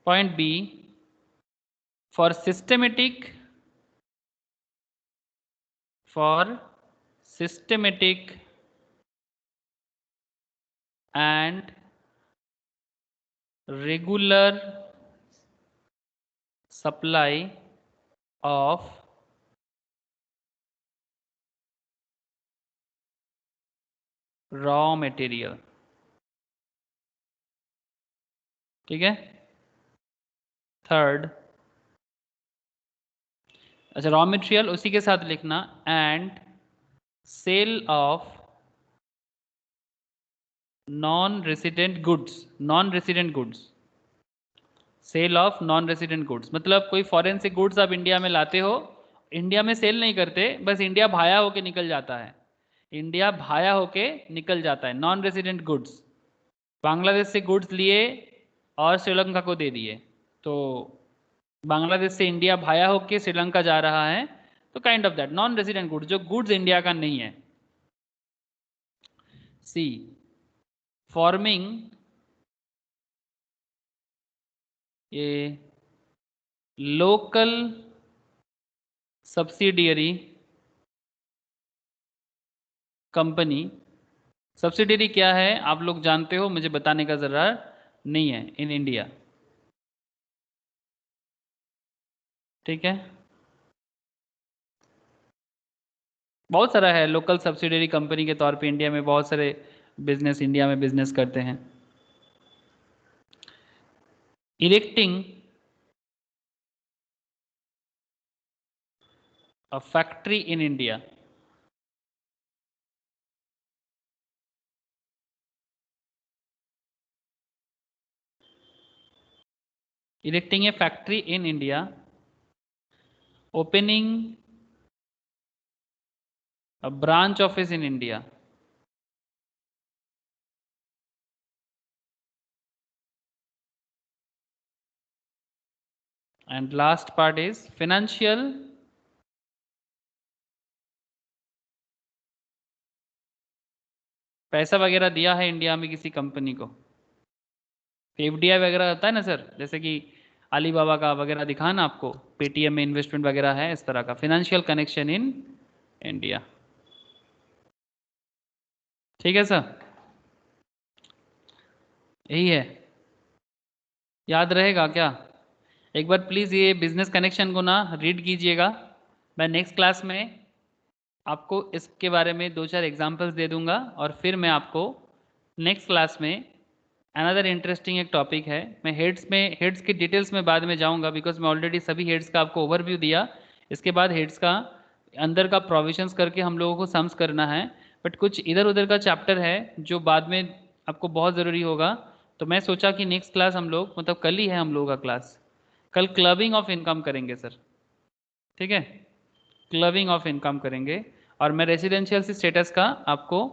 Point B, for systematic and regular supply of raw material. ठीक है, थर्ड, अच्छा रॉ मटेरियल उसी के साथ लिखना, and sale of non resident goods, sale of non resident goods, मतलब कोई foreign से गुड्स आप इंडिया में लाते हो, इंडिया में सेल नहीं करते, बस इंडिया भाया होके निकल जाता है, नॉन रेसिडेंट गुड्स। बांग्लादेश से गुड्स लिए और श्रीलंका को दे दिए, तो बांग्लादेश से इंडिया भाया होके श्रीलंका जा रहा है, तो kind of that non resident goods, जो गुड्स इंडिया का नहीं है। See, forming a local subsidiary company. Subsidiary क्या है आप लोग जानते हो, मुझे बताने का जरूरत नहीं है, इन इंडिया। ठीक है, बहुत सारा है लोकल सब्सिडियरी कंपनी के तौर पे इंडिया में, बहुत सारे बिजनेस इंडिया में बिजनेस करते हैं। Erecting a factory in India. Erecting a factory in India, opening a branch office in India, and last part is financial पैसा वगैरह दिया है इंडिया में किसी कंपनी को। एफडीआई वगैरह होता है ना सर, जैसे कि अलीबाबा का वगैरह दिखा ना आपको, पेटीएम में इन्वेस्टमेंट वगैरह है, इस तरह का फिनेंशियल कनेक्शन इन इंडिया। ठीक है सर, यही है, याद रहेगा क्या? एक बार प्लीज़ ये बिजनेस कनेक्शन को ना रीड कीजिएगा। मैं नेक्स्ट क्लास में आपको इसके बारे में 2-4 एग्जांपल्स दे दूंगा, और फिर मैं आपको नेक्स्ट क्लास में अनदर इंटरेस्टिंग एक टॉपिक है, मैं हेड्स की डिटेल्स में बाद में जाऊंगा, बिकॉज मैं ऑलरेडी सभी हेड्स का आपको ओवरव्यू दिया। इसके बाद हेड्स का अंदर का प्रोविजंस करके हम लोगों को सम्स करना है, बट कुछ इधर उधर का चैप्टर है जो बाद में आपको बहुत ज़रूरी होगा। तो मैं सोचा कि नेक्स्ट क्लास हम लोग, मतलब कल ही है हम लोगों का क्लास, कल क्लबिंग ऑफ इनकम करेंगे सर। ठीक है, क्लबिंग ऑफ इनकम करेंगे, और मैं रेजिडेंशियल स्टेटस का आपको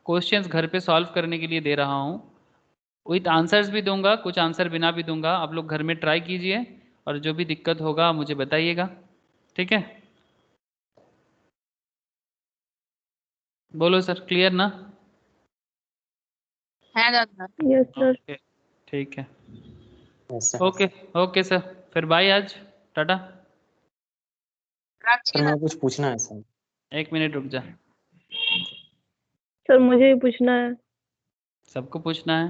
क्वेश्चंस घर पे सॉल्व करने के लिए दे रहा हूँ, विथ आंसर्स भी दूंगा, कुछ आंसर बिना भी दूंगा। आप लोग घर में ट्राई कीजिए, और जो भी दिक्कत होगा मुझे बताइएगा। ठीक है, बोलो सर, क्लियर ना? হ্যাঁ দাদা। Yes sir. ओके, ठीक है, Yes, sir. Okay okay sir, फिर बाय आज, टाटा। রাখছি सर দাদা। मैं कुछ पूछना है सर। 1 मिनट रुक जा, सर मुझे भी पूछना है। सबको पूछना है।